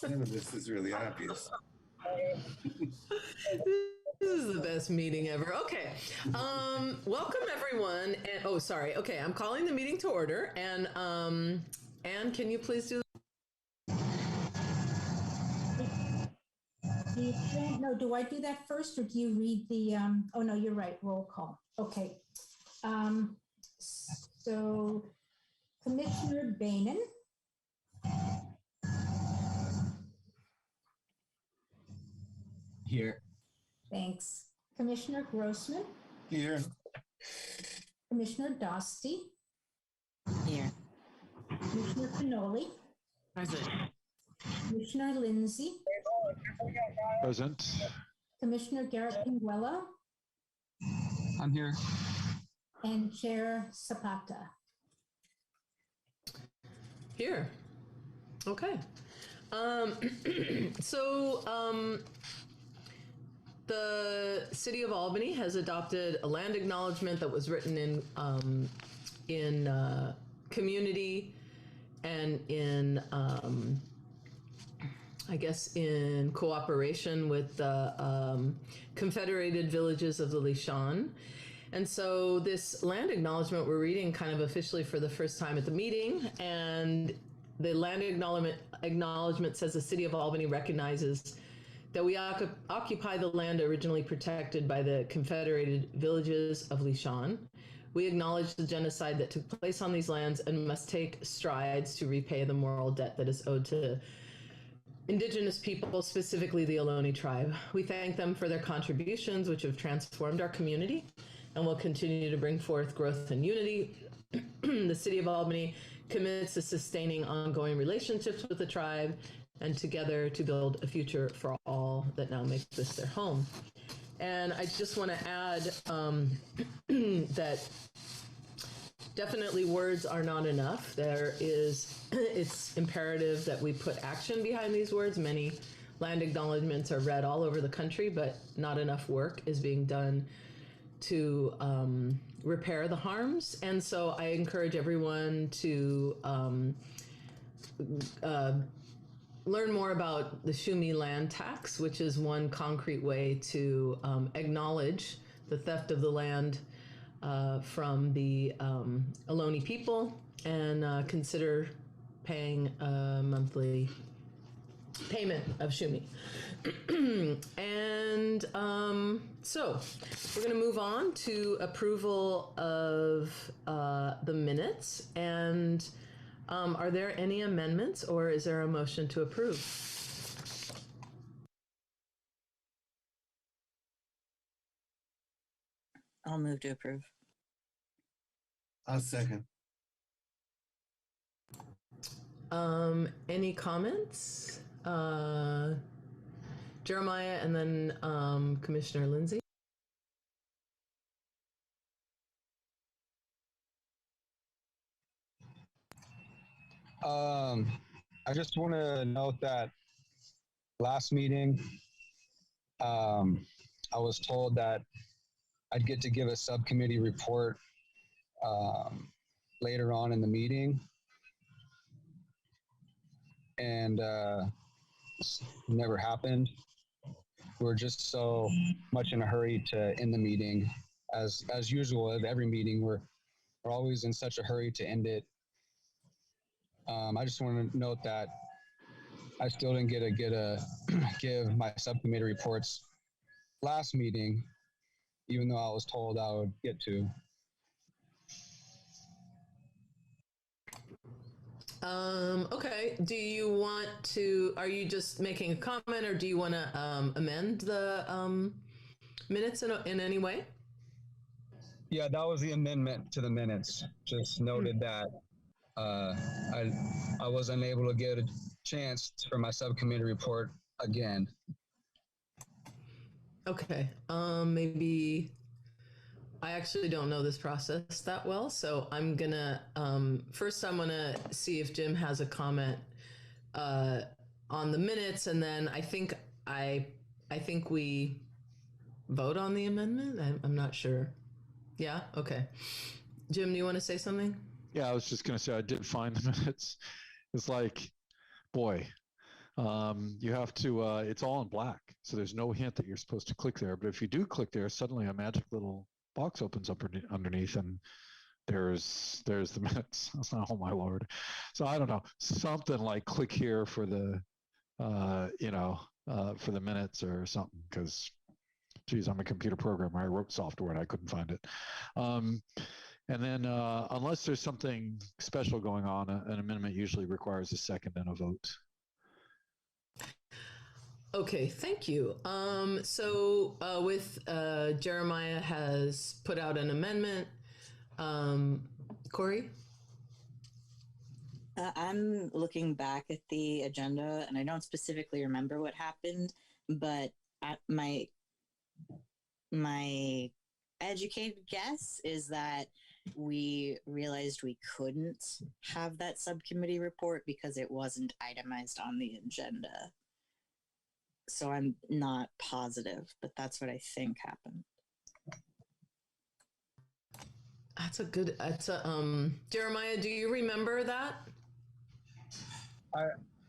This is really obvious. This is the best meeting ever. Okay. Welcome everyone. And okay, I'm calling the meeting to order. And Anne, can you please do No, do I do that first or do you read the oh no, you're right, roll call. Okay. So Commissioner Bainan. Here. Thanks. Commissioner Grossman. Here. Commissioner Dosty. Here. Commissioner Canoli. Present. Commissioner Lindsay. Present. Commissioner Garrett Pinguella. I'm here. And Chair Zapata. here? Okay. The city of Albany has adopted a land acknowledgement that was written in community and in I guess in cooperation with the Confederated Villages of the Lishan. And so this land acknowledgement we're reading kind of officially for the first time at the meeting. And the land acknowledgement says the city of Albany recognizes that we occupy the land originally protected by the Confederated Villages of Lishan. We acknowledge the genocide that took place on these lands and must take strides to repay the moral debt that is owed to Indigenous people, specifically the Ohlone tribe. We thank them for their contributions, which have transformed our community and will continue to bring forth growth and unity. The city of Albany commits to sustaining ongoing relationships with the tribe and together to build a future for all that now make this their home. And I just want to add that definitely words are not enough. It's imperative that we put action behind these words. Many land acknowledgements are read all over the country, but not enough work is being done to repair the harms. And so I encourage everyone to learn more about the Shumi land tax, which is one concrete way to acknowledge the theft of the land from the Ohlone people and consider paying a monthly payment of Shumi. And so we're going to move on to approval of the minutes. And are there any amendments or is there a motion to approve? I'll move to approve. I'll second. Any comments? Jeremiah and then Commissioner Lindsay. I just want to note that last meeting, I was told that I'd get to give a subcommittee report later on in the meeting. And never happened. We're just so much in a hurry to end the meeting. As usual at every meeting, we're always in such a hurry to end it. I just want to note that I still didn't get to give my subcommittee reports last meeting, even though I was told I would get to. Okay. Do you want to, are you just making a comment or do you want to amend the minutes in any way? Yeah, that was the amendment to the minutes. Just noted that I was unable to get a chance for my subcommittee report again. Okay. Maybe I actually don't know this process that well, so I'm gonna first I'm gonna see if Jim has a comment on the minutes, and then I think we vote on the amendment. I'm not sure. Yeah. Okay. Jim, do you want to say something? Yeah, I was just going to say I did find the minutes. It's like, boy, You have to, it's all in black. So there's no hint that you're supposed to click there. But if you do click there, suddenly a magic little box opens up underneath and there's the minutes. Oh my Lord. So I don't know, something like click here for the, for the minutes or something, because geez, I'm a computer programmer. I wrote software and I couldn't find it. And then unless there's something special going on, an amendment usually requires a second and a vote. Okay, thank you. With Jeremiah has put out an amendment. Corey? I'm looking back at the agenda and I don't specifically remember what happened, but my educated guess is that we realized we couldn't have that subcommittee report because it wasn't itemized on the agenda. So I'm not positive, but that's what I think happened. Jeremiah, do you remember that?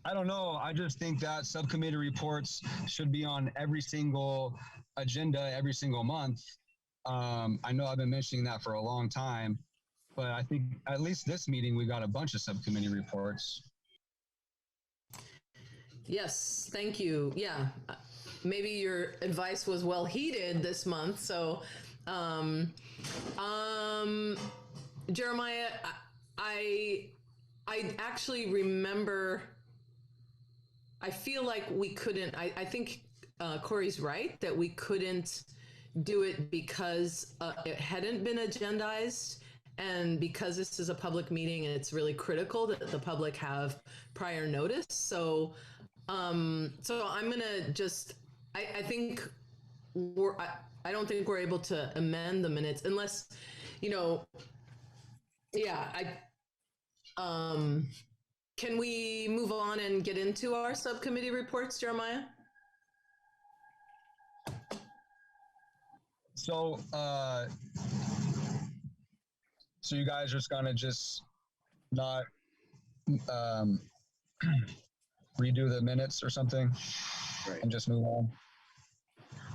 I don't know. I just think that subcommittee reports should be on every single agenda every single month. I know I've been mentioning that for a long time, but I think at least this meeting, we got a bunch of subcommittee reports. Yes, thank you. Yeah, maybe your advice was well heeded this month. So, Jeremiah, I actually remember. I feel like we couldn't. I think Corey's right that we couldn't do it because it hadn't been agendized, and because this is a public meeting and it's really critical that the public have prior notice. So I'm gonna just. I think I don't think we're able to amend the minutes unless, yeah. Can we move on and get into our subcommittee reports, Jeremiah? So, so you guys are just gonna not redo the minutes or something, Right. and just move on?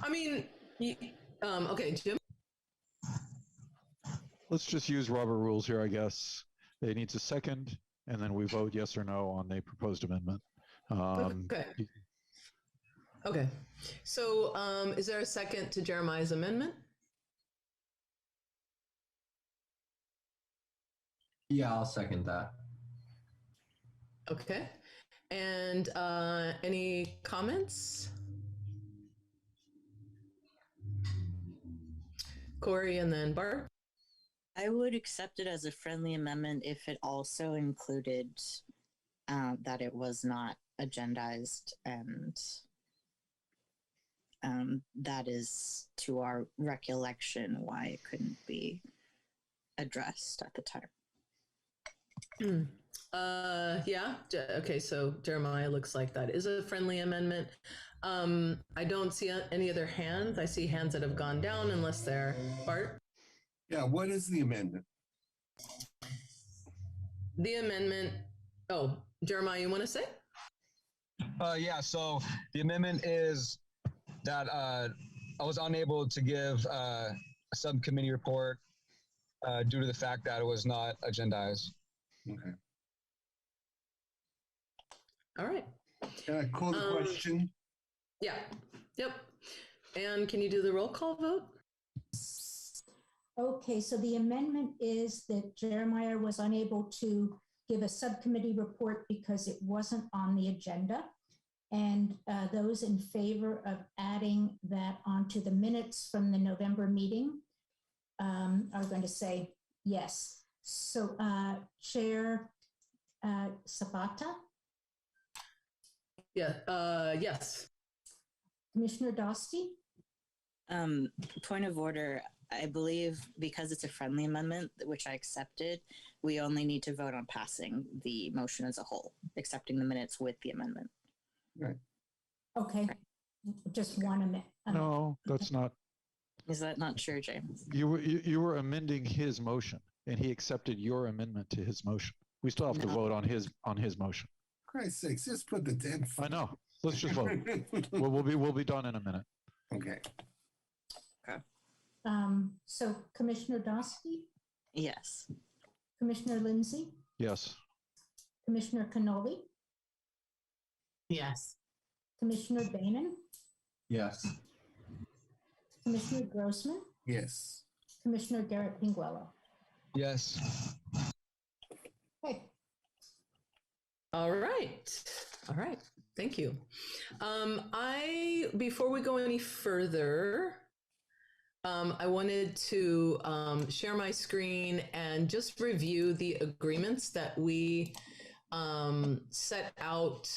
I mean, okay, Jim. Let's just use Robert rules here, I guess. It needs a second, and then we vote yes or no on the proposed amendment. Okay. Okay. So, is there a second to Jeremiah's amendment? Yeah, I'll second that. Okay. And any comments? Corey and then Bart. I would accept it as a friendly amendment if it also included that it was not agendized, and that is, to our recollection, why it couldn't be addressed at the time. Yeah. Okay. So Jeremiah, looks like that is a friendly amendment. I don't see any other hands. I see hands that have gone down unless they're Bart. Yeah, what is the amendment? The amendment. Oh, Jeremiah, you want to say? Yeah, so the amendment is that I was unable to give a subcommittee report due to the fact that it was not agendized. Okay. All right. Can I call the question? Yeah. Yep. And can you do the roll call vote? Okay, so the amendment is that Jeremiah was unable to give a subcommittee report because it wasn't on the agenda. And those in favor of adding that onto the minutes from the November meeting are going to say yes. So Chair Sabata? Yeah. Yes. Commissioner Dosty? Point of order. I believe because it's a friendly amendment, which I accepted, we only need to vote on passing the motion as a whole, accepting the minutes with the amendment. Right. Okay, just one amendment. No, that's not. Is that not true, James? You were amending his motion, and he accepted your amendment to his motion. We still have to No. vote on his motion. Christ's sakes, just put the damn. I know. Let's just vote. We'll be done in a minute. Okay. So Commissioner Dosky, Yes. Commissioner Lindsay, Yes. Commissioner Cannoli, Yes. Commissioner Bainan, Yes. Commissioner Grossman, Yes. Commissioner Garrett Pinguello. Yes. Okay. All right. All right. Thank you. Before we go any further, I wanted to share my screen and just review the agreements that we set out.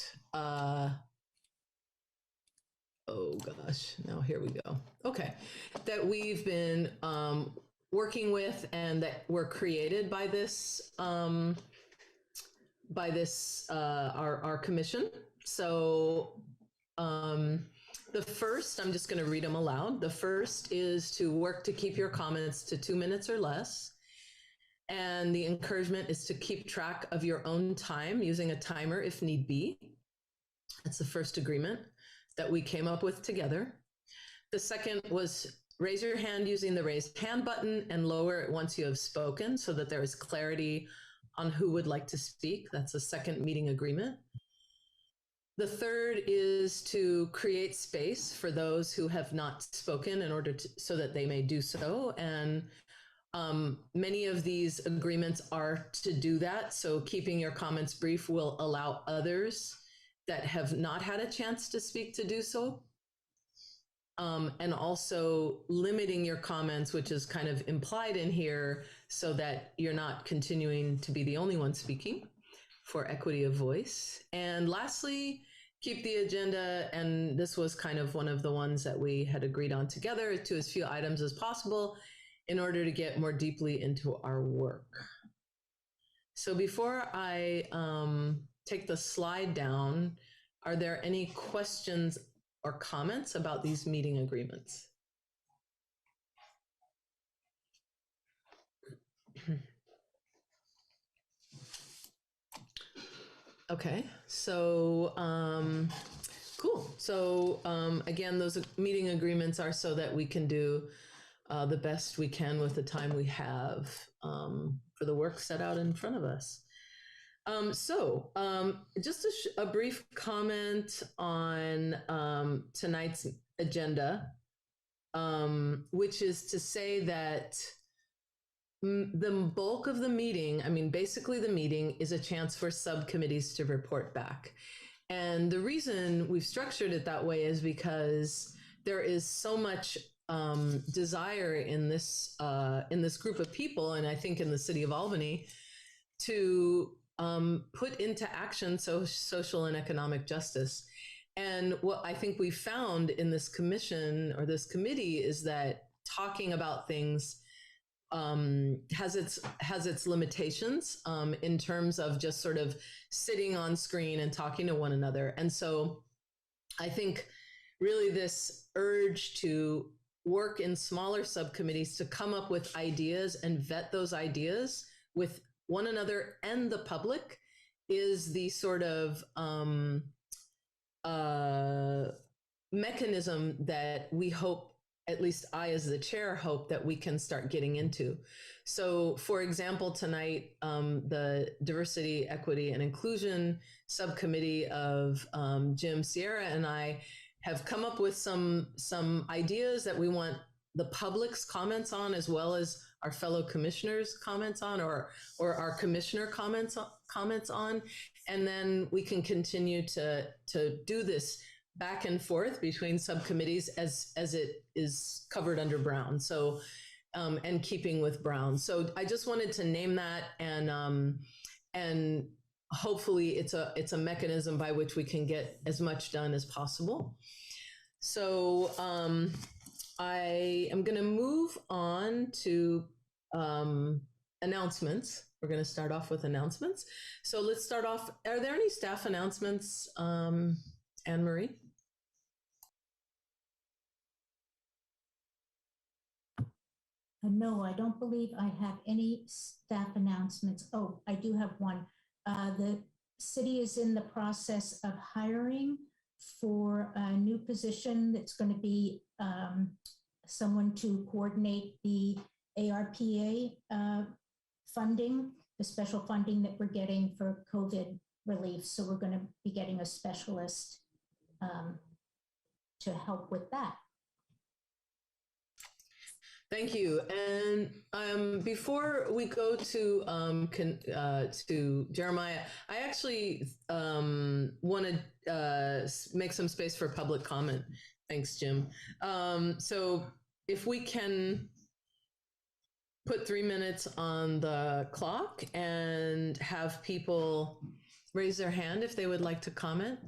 Oh gosh, now here we go. Okay, that we've been working with and that were created by this our commission. So the first, I'm just going to read them aloud. The first is to work to keep your comments to 2 minutes or less. And the encouragement is to keep track of your own time using a timer if need be. That's the first agreement that we came up with together. The second was raise your hand using the raised hand button and lower it once you have spoken so that there is clarity on who would like to speak. That's the second meeting agreement. The third is to create space for those who have not spoken in order to, so that they may do so. And many of these agreements are to do that. So keeping your comments brief will allow others that have not had a chance to speak to do so. And also limiting your comments, which is kind of implied in here, so that you're not continuing to be the only one speaking, for equity of voice. And lastly, keep the agenda, and this was kind of one of the ones that we had agreed on together, to as few items as possible in order to get more deeply into our work. So before I take the slide down, are there any questions or comments about these meeting agreements? Okay, so cool. So again, those meeting agreements are so that we can do the best we can with the time we have for the work set out in front of us. Just a brief comment on tonight's agenda, which is to say that the bulk of the meeting, I mean, basically the meeting is a chance for subcommittees to report back. And the reason we've structured it that way is because there is so much desire in this group of people, and I think in the city of Albany, to put into action social and economic justice. And what I think we found in this commission or this committee is that talking about things has its limitations in terms of just sort of sitting on screen and talking to one another. And so I think really this urge to work in smaller subcommittees to come up with ideas and vet those ideas with one another and the public is the sort of mechanism that we hope, at least I as the chair hope, that we can start getting into. So for example, tonight, the Diversity, Equity, and Inclusion Subcommittee of Jim, Sierra, and I have come up with some ideas that we want the public's comments on, as well as our fellow commissioners' comments on, or our commissioner comments on, and then we can continue to do this back and forth between subcommittees as it is covered under Brown. So, and keeping with Brown. So I just wanted to name that, and hopefully it's a mechanism by which we can get as much done as possible. So I am going to move on to announcements. We're going to start off with announcements. So let's start off. Are there any staff announcements, Anne-Marie? No, I don't believe I have any staff announcements. Oh, I do have one. The city is in the process of hiring for a new position that's going to be someone to coordinate the ARPA funding, the special funding that we're getting for COVID relief. So we're going to be getting a specialist to help with that. Thank you. And before we go to Jeremiah, I actually want to make some space for public comment. Thanks, Jim. So if we can put 3 minutes on the clock and have people raise their hand if they would like to comment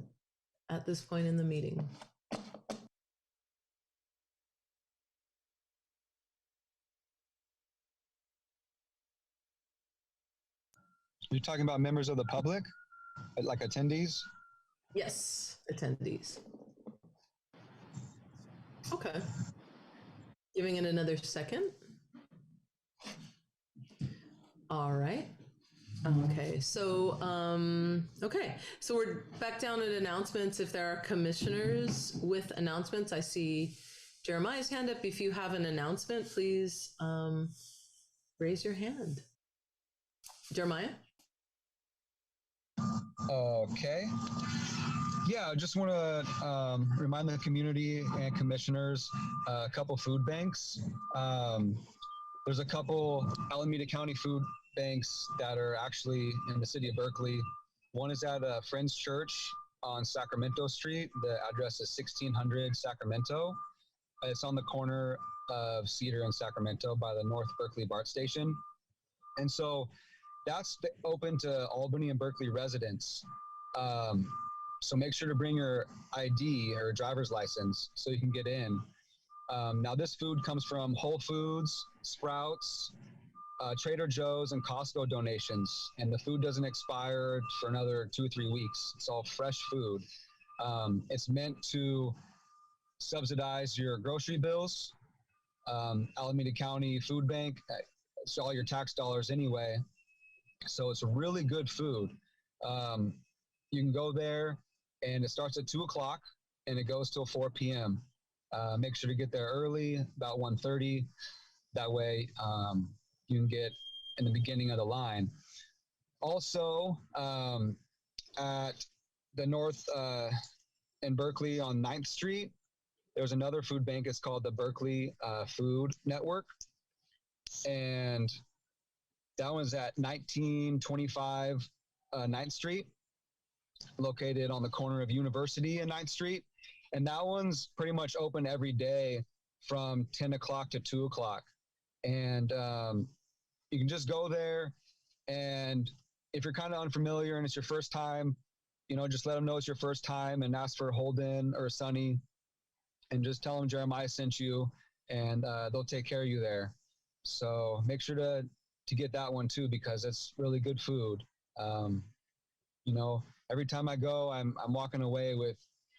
at this point in the meeting. You're talking about members of the public, like attendees? Yes, attendees. Okay. Giving it another second. All right. Okay, so so we're back down at announcements. If there are commissioners with announcements, I see Jeremiah's hand up. If you have an announcement, please raise your hand. Jeremiah? Okay. Yeah, I just want to remind the community and commissioners a couple food banks. There's a couple Alameda County food banks that are actually in the city of Berkeley. One is at Friends Church on Sacramento Street. The address is 1600 Sacramento. It's on the corner of Cedar and Sacramento by the North Berkeley BART station. And so that's open to Albany and Berkeley residents. So make sure to bring your ID or driver's license so you can get in. Now this food comes from Whole Foods, Sprouts, Trader Joe's, and Costco donations. And the food doesn't expire for another 2 or 3 weeks. It's all fresh food. It's meant to subsidize your grocery bills. Alameda County Food Bank, it's all your tax dollars anyway. So it's really good food. You can go there, and it starts at 2 o'clock, and it goes till 4 p.m. Make sure to get there early, about 1:30. That way you can get in the beginning of the line. Also, at the North in Berkeley on 9th Street, there's another food bank. It's called the Berkeley Food Network. And that one's at 1925 9th Street, located on the corner of University and 9th Street. And that one's pretty much open every day from 10 o'clock to 2 o'clock. And you can just go there. And if you're kind of unfamiliar and it's your first time, just let them know it's your first time and ask for Holden or Sonny and just tell them Jeremiah sent you, and they'll take care of you there. So make sure to get that one too, because it's really good food. Every time I go, I'm walking away with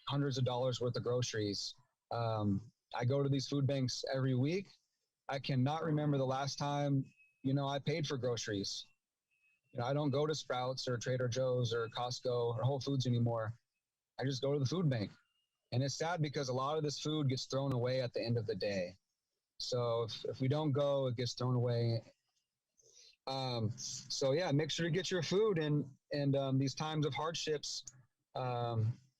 hundreds of dollars worth of groceries. I go to these food banks every week. I cannot remember the last time, I paid for groceries. I don't go to Sprouts or Trader Joe's or Costco or Whole Foods anymore. I just go to the food bank. And it's sad because a lot of this food gets thrown away at the end of the day. So if we don't go, it gets thrown away. So yeah, make sure to get your food, and these times of hardships,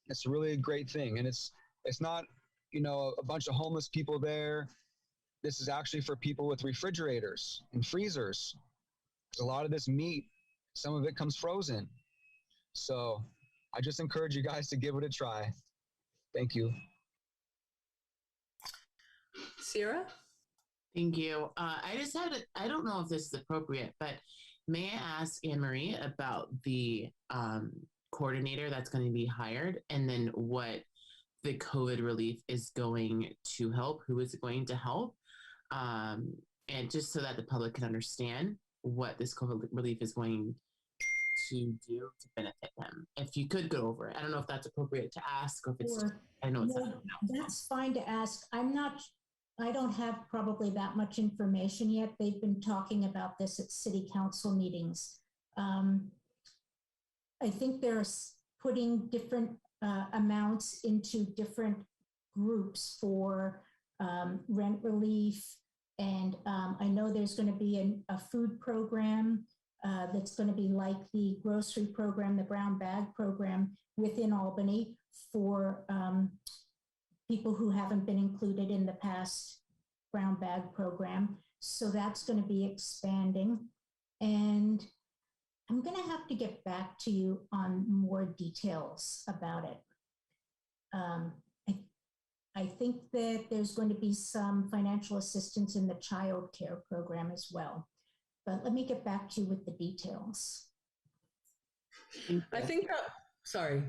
it's really a great thing. And it's not, a bunch of homeless people there. This is actually for people with refrigerators and freezers. Because a lot of this meat, some of it comes frozen. So I just encourage you guys to give it a try. Thank you. Sierra? Thank you. I don't know if this is appropriate, but may I ask Anne Marie about the coordinator that's going to be hired, and then what the COVID relief is going to help, who is it going to help? And just so that the public can understand what this COVID relief is going to do to benefit them. If you could go over it. I don't know if that's appropriate to ask, or if it's, Sure. I know it's not. That's fine to ask. I don't have probably that much information yet. They've been talking about this at city council meetings. I think they're putting different amounts into different groups for rent relief. And I know there's going to be a food program that's going to be like the grocery program, the brown bag program within Albany for people who haven't been included in the past brown bag program. So that's going to be expanding. And I'm going to have to get back to you on more details about it. I think that there's going to be some financial assistance in the child care program as well. But let me get back to you with the details. I think, sorry.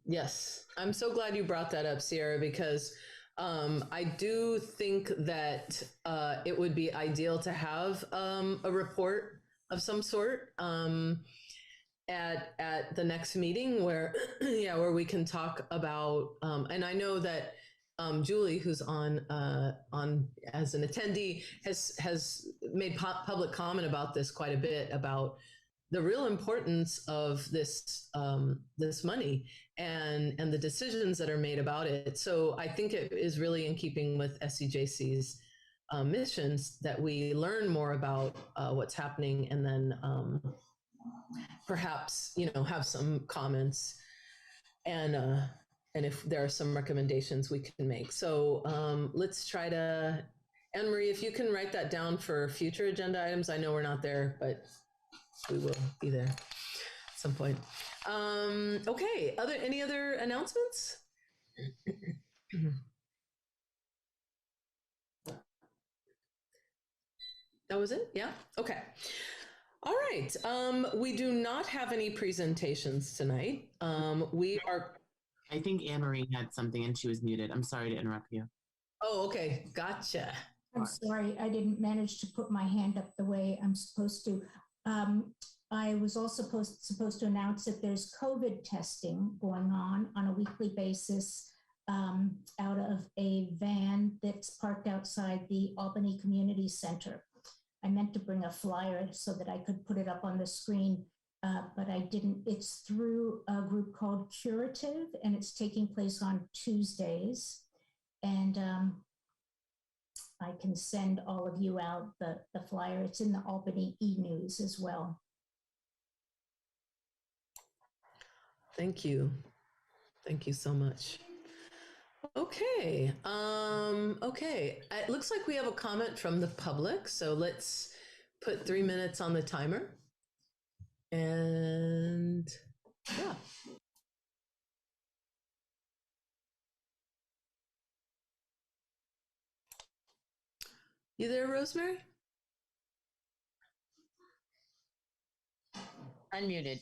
Yes. I'm so glad you brought that up, Sierra, because I do think that it would be ideal to have a report of some sort at the next meeting where, yeah, where we can talk about, and I know that Julie, who's on as an attendee, has made public comment about this quite a bit, about the real importance of this this money and the decisions that are made about it. So I think it is really in keeping with SCJC's missions that we learn more about what's happening, and then perhaps have some comments and if there are some recommendations we can make. So let's try to, Anne Marie, if you can write that down for future agenda items. I know we're not there, but we will be there at some point. Okay, any other announcements? That was it? Yeah? Okay. All right. We do not have any presentations tonight. We are... I think Anne Marie had something and she was muted. I'm sorry to interrupt you. Oh, okay. Gotcha. I'm sorry, I didn't manage to put my hand up the way I'm supposed to. I was also supposed to announce that there's COVID testing going on a weekly basis out of a van that's parked outside the Albany Community Center. I meant to bring a flyer so that I could put it up on the screen, but I didn't. It's through a group called Curative, and it's taking place on Tuesdays. And I can send all of you out the flyer. It's in the Albany e-news as well. Thank you. Thank you so much. Okay. Okay. It looks like we have a comment from the public. So let's put 3 minutes on the timer. And yeah. You there, Rosemary? Unmuted.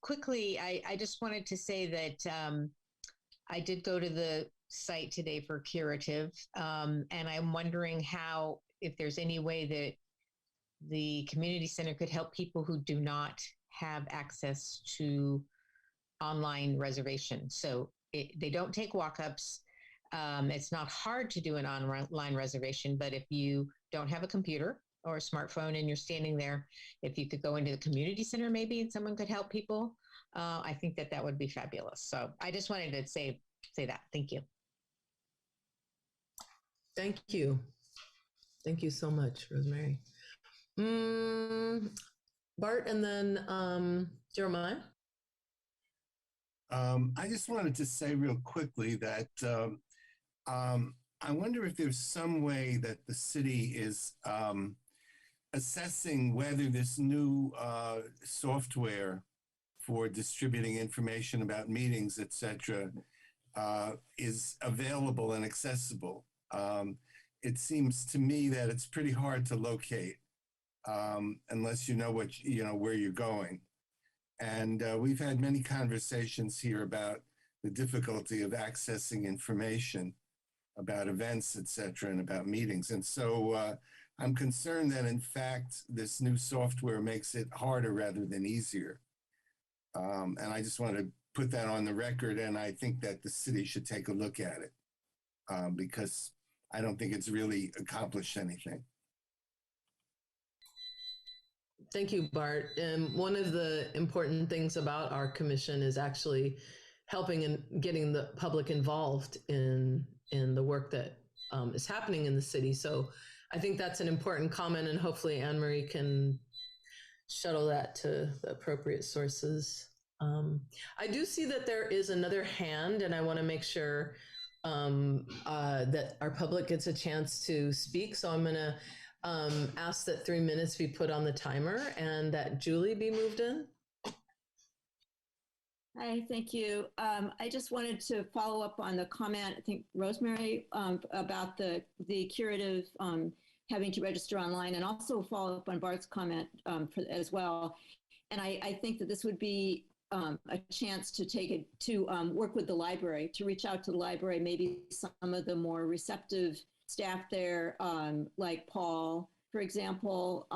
Quickly, I just wanted to say that I did go to the site today for Curative, and I'm wondering if there's any way that the community center could help people who do not have access to online reservation. So they don't take walk-ups. It's not hard to do an online reservation, but if you don't have a computer or a smartphone and you're standing there, if you could go into the community center maybe and someone could help people, I think that would be fabulous. So I just wanted to say that. Thank you. Thank you. Thank you so much, Rosemary. Bart, and then Jeremiah. I just wanted to say real quickly that I wonder if there's some way that the city is assessing whether this new software for distributing information about meetings, et cetera, is available and accessible. It seems to me that it's pretty hard to locate unless you know where you're going. And we've had many conversations here about the difficulty of accessing information about events, et cetera, and about meetings. And so I'm concerned that, in fact, this new software makes it harder rather than easier. And I just want to put that on the record, and I think that the city should take a look at it because I don't think it's really accomplished anything. Thank you, Bart. And one of the important things about our commission is actually helping and getting the public involved in the work that is happening in the city. So I think that's an important comment, and hopefully Anne Marie can shuttle that to the appropriate sources. I do see that there is another hand, and I want to make sure that our public gets a chance to speak. So I'm going to ask that 3 minutes be put on the timer and that Julie be moved in. Hi, thank you. I just wanted to follow up on the comment, I think Rosemary, about the curative having to register online, and also follow up on Bart's comment as well. And I think that this would be a chance to work with the library, to reach out to the library, maybe some of the more receptive staff there, like Paul, for example,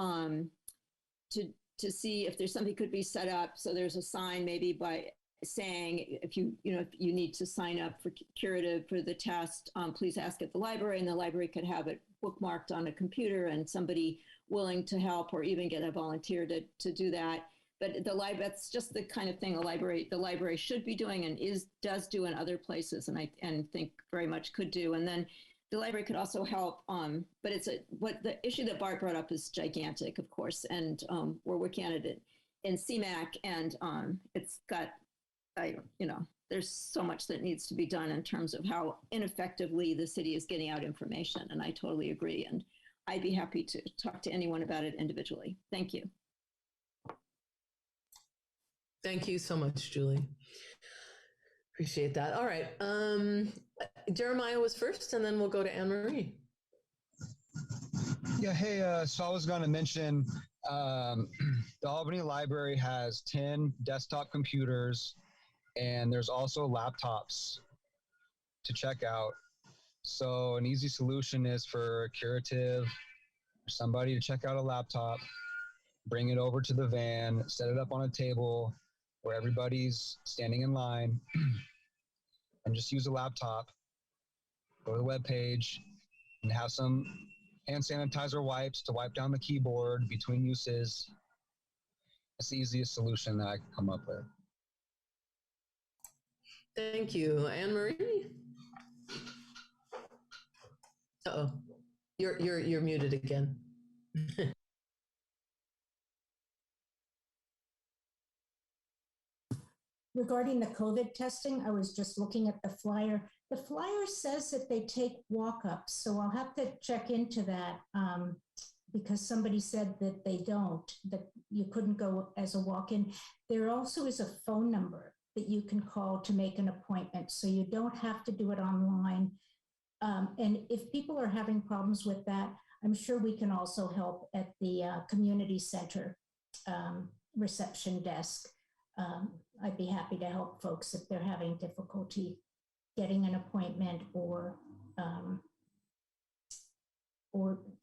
to see if there's something could be set up. So there's a sign maybe by saying, if you need to sign up for curative for the test, please ask at the library, and the library could have it bookmarked on a computer, and somebody willing to help or even get a volunteer to do that. But that's just the kind of thing the library should be doing, and does do in other places, and I think very much could do. And then the library could also help, but what the issue that Bart brought up is gigantic, of course, and we're working on it in CMAC, and it's got, there's so much that needs to be done in terms of how ineffectively the city is getting out information, and I totally agree, and I'd be happy to talk to anyone about it individually. Thank you. Thank you so much, Julie. Appreciate that. All right. Jeremiah was first, and then we'll go to Anne Marie. Yeah, hey, so I was going to mention the Albany Library has 10 desktop computers, and there's also laptops to check out. So an easy solution is for a curative, somebody to check out a laptop, bring it over to the van, set it up on a table where everybody's standing in line, and just use a laptop, go to the webpage, and have some hand sanitizer wipes to wipe down the keyboard between uses. That's the easiest solution that I can come up with. Thank you. Anne Marie? Uh-oh. You're muted again. Regarding the COVID testing, I was just looking at the flyer. The flyer says that they take walk-ups, so I'll have to check into that because somebody said that they don't, that you couldn't go as a walk-in. There also is a phone number that you can call to make an appointment, so you don't have to do it online. And if people are having problems with that, I'm sure we can also help at the community center reception desk. I'd be happy to help folks if they're having difficulty getting an appointment or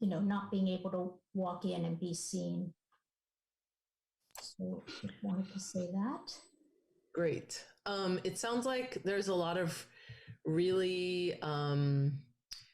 not being able to walk in and be seen. So I wanted to say that. Great. It sounds like there's a lot of really,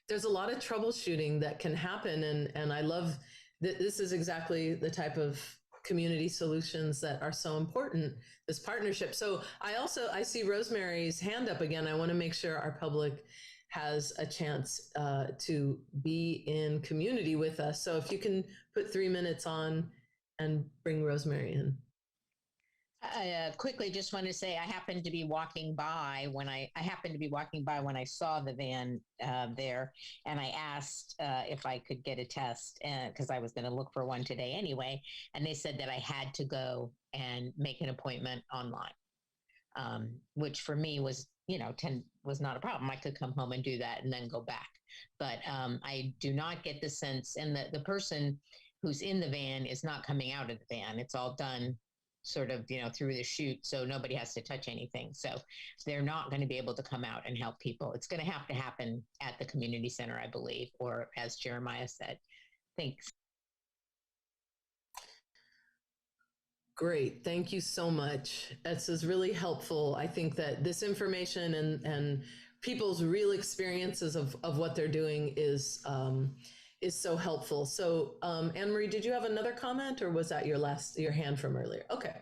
there's a lot of troubleshooting that can happen. And I love that this is exactly the type of community solutions that are so important, this partnership. So I see Rosemary's hand up again. I want to make sure our public has a chance to be in community with us. So if you can put 3 minutes on and bring Rosemary in. I quickly just want to say I happened to be walking by when I saw the van there, and I asked if I could get a test because I was going to look for one today anyway, and they said that I had to go and make an appointment online, which for me was was not a problem. I could come home and do that and then go back, but I do not get the sense, and the person who's in the van is not coming out of the van. It's all done sort of, through the chute, so nobody has to touch anything. So they're not going to be able to come out and help people. It's going to happen at the community center, I believe, or as Jeremiah said. Thanks. Great. Thank you so much. This is really helpful. I think that this information and people's real experiences of what they're doing is is so helpful. So, Anne Marie, did you have another comment, or was that your hand from earlier? Okay.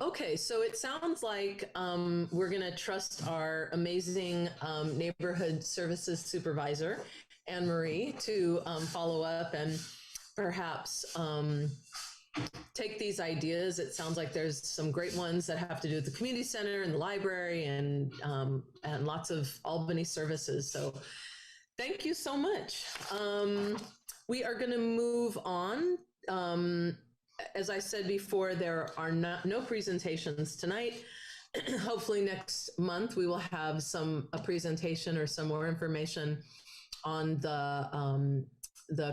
Okay. So it sounds like we're going to trust our amazing neighborhood services supervisor, Anne Marie, to follow up and perhaps take these ideas. It sounds like there's some great ones that have to do with the community center and the library and lots of Albany services. So thank you so much. We are going to move on. As I said before, there are no presentations tonight. Hopefully next month we will have a presentation or some more information on the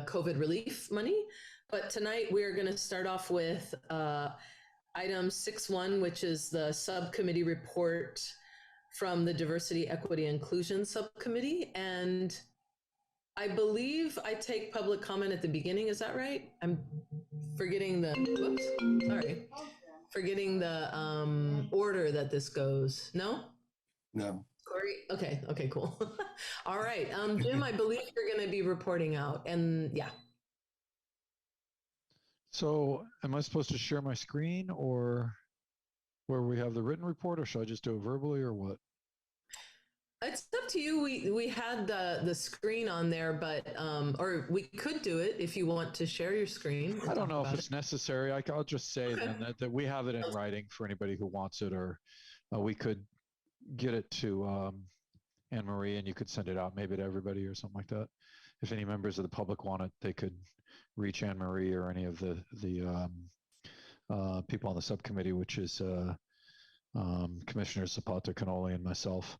COVID relief money. But tonight we're going to start off with item 6.1, which is the subcommittee report from the Diversity, Equity, Inclusion Subcommittee. And I believe I take public comment at the beginning. Is that right? I'm forgetting forgetting the order that this goes. No? No. Corey? Okay, cool. All right. Jim, I believe you're going to be reporting out. And yeah. So am I supposed to share my screen or where we have the written report, or should I just do it verbally, or what? It's up to you. We had the screen on there, but or we could do it if you want to share your screen. I don't know if it's necessary. I'll just say Okay. then that we have it in writing for anybody who wants it, or we could get it to Anne Marie and you could send it out maybe to everybody or something like that. If any members of the public want it, they could reach Anne Marie or any of the people on the subcommittee, which is Commissioner Zapata, Canoli, and myself.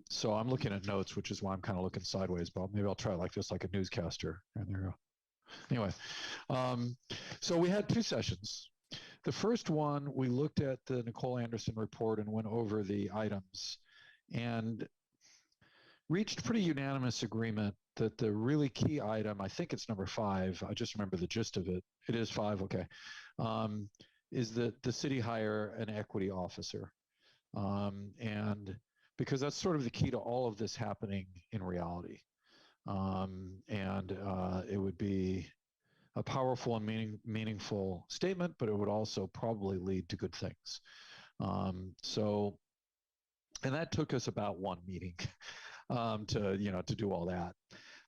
So I'm looking at notes, which is why I'm kind of looking sideways, but maybe I'll try like this, like a newscaster. And there you go. Anyway, so we had 2 sessions. The first one, we looked at the Nicole Anderson report and went over the items and reached pretty unanimous agreement that the really key item, I think it's number 5, I just remember the gist of it. It is 5, okay, is that the city hire an equity officer. And because that's sort of the key to all of this happening in reality. It would be a powerful and meaningful statement, but it would also probably lead to good things. And that took us about 1 meeting to do all that.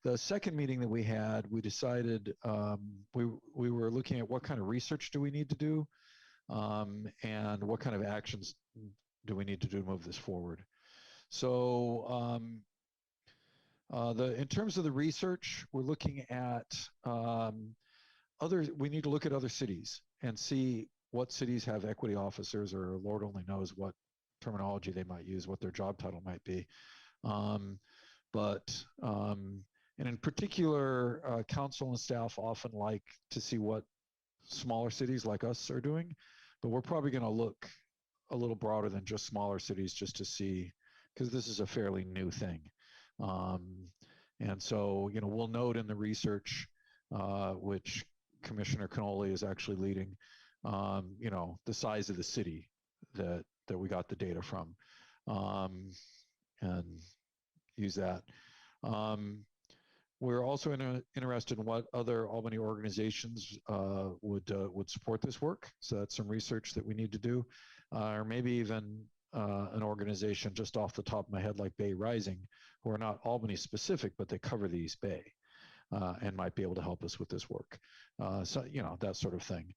The second meeting that we had, we decided we were looking at what kind of research do we need to do, and what kind of actions do we need to do to move this forward. So in terms of the research, we're looking at we need to look at other cities and see what cities have equity officers, or Lord only knows what terminology they might use, what their job title might be. And in particular, council and staff often like to see what smaller cities like us are doing, but we're probably going to look a little broader than just smaller cities just to see, because this is a fairly new thing. And so, we'll note in the research, which Commissioner Canoli is actually leading, the size of the city that we got the data from, and use that. We're also interested in what other Albany organizations would support this work. So that's some research that we need to do, or maybe even an organization just off the top of my head like Bay Rising, who are not Albany specific, but they cover the East Bay, and might be able to help us with this work. So that sort of thing.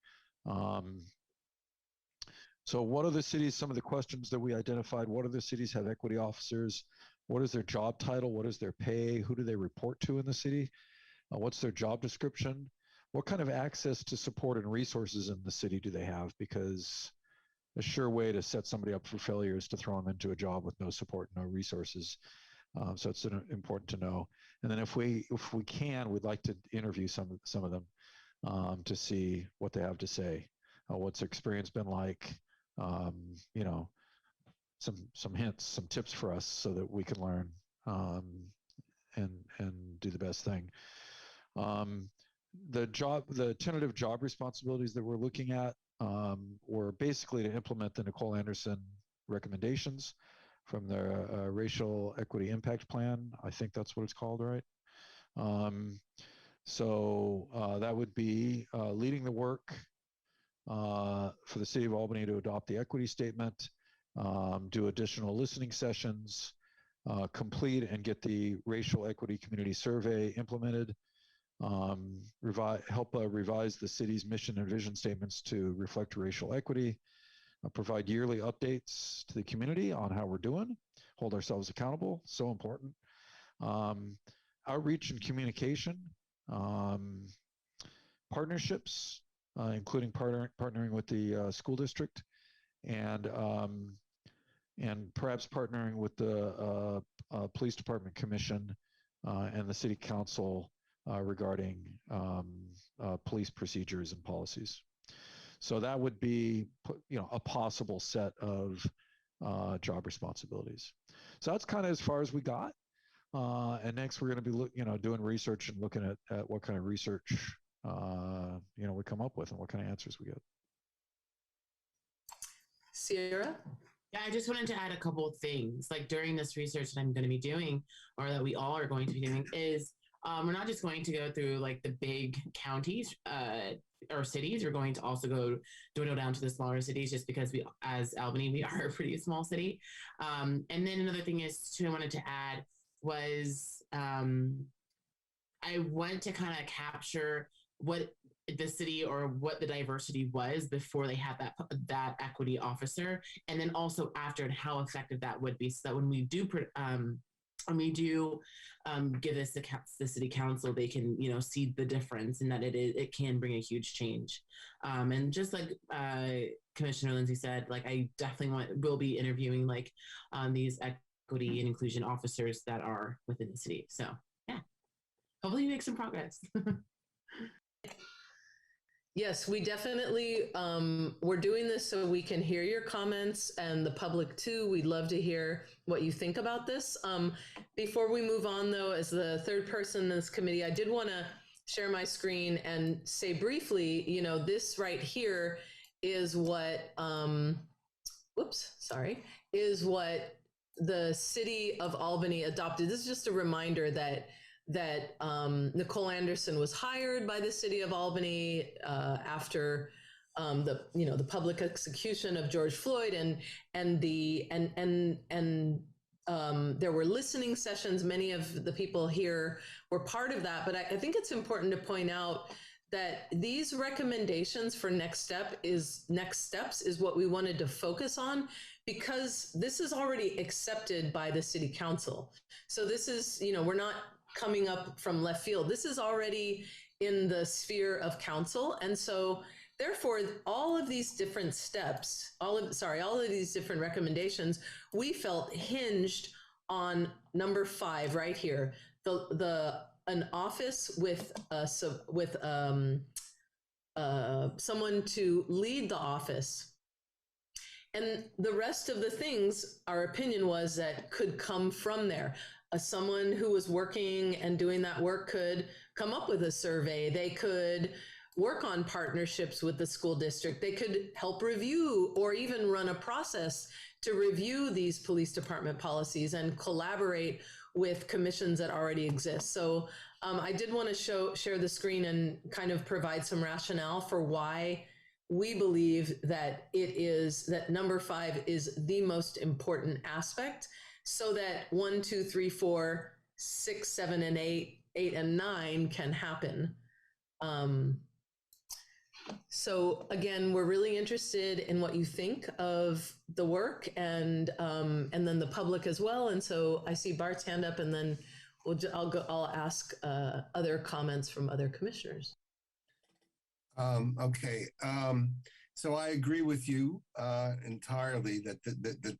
So what are the cities, some of the questions that we identified, what other cities have equity officers? What is their job title? What is their pay? Who do they report to in the city? What's their job description? What kind of access to support and resources in the city do they have? Because a sure way to set somebody up for failure is to throw them into a job with no support, no resources. So it's important to know. And then if we can, we'd like to interview some of them to see what they have to say. What's their experience been like? Some hints, some tips for us so that we can learn and do the best thing. The tentative job responsibilities that we're looking at were basically to implement the Nicole Anderson recommendations from the Racial Equity Impact Plan. I think that's what it's called, right? That would be leading the work for the City of Albany to adopt the equity statement, do additional listening sessions, complete and get the racial equity community survey implemented, help revise the city's mission and vision statements to reflect racial equity, provide yearly updates to the community on how we're doing, hold ourselves accountable, so important. Outreach and communication, partnerships, including partnering with the school district, and perhaps partnering with the police department commission and the city council regarding police procedures and policies. So that would be, a possible set of job responsibilities. So that's kind of as far as we got. And next we're going to be, doing research and looking at what kind of research, we come up with and what kind of answers we get. Sierra? Yeah, I just wanted to add a couple of things. Like during this research that I'm going to be doing, or that we all are going to be doing, is we're not just going to go through like the big counties or cities. We're going to also dwindle down to the smaller cities, just because we, as Albany, we are a pretty small city. And then another thing is too, I wanted to add was I want to kind of capture what the city or what the diversity was before they had that equity officer, and then also after, and how effective that would be, so that when we do give this to the city council, they can see the difference, and that it can bring a huge change. And just like Commissioner Lindsay said, like I definitely will be interviewing like these equity and inclusion officers that are within the city. So yeah, hopefully we make some progress. Yes, we definitely, we're doing this so we can hear your comments, and the public too. We'd love to hear what you think about this. Before we move on though, as the third person in this committee, I did want to share my screen and say briefly, this right here is what, is what the city of Albany adopted. This is just a reminder that Nicole Anderson was hired by the city of Albany after the public execution of George Floyd, and there were listening sessions. Many of the people here were part of that, but I think it's important to point out that these recommendations for next steps is what we wanted to focus on, because this is already accepted by the city council. So this is, we're not coming up from left field. This is already in the sphere of council. And so therefore, all of these different steps, all of these different recommendations, we felt hinged on number 5 right here, an office with someone to lead the office. And the rest of the things, our opinion was that could come from there. Someone who was working and doing that work could come up with a survey. They could work on partnerships with the school district. They could help review or even run a process to review these police department policies and collaborate with commissions that already exist. So I did want to share the screen and kind of provide some rationale for why we believe that that number 5 is the most important aspect, so that 1, 2, 3, 4, 6, 7, and 8 and 9 can happen. So again, we're really interested in what you think of the work, and then the public as well. And so I see Bart's hand up, and then I'll ask other comments from other commissioners. Okay. So I agree with you entirely that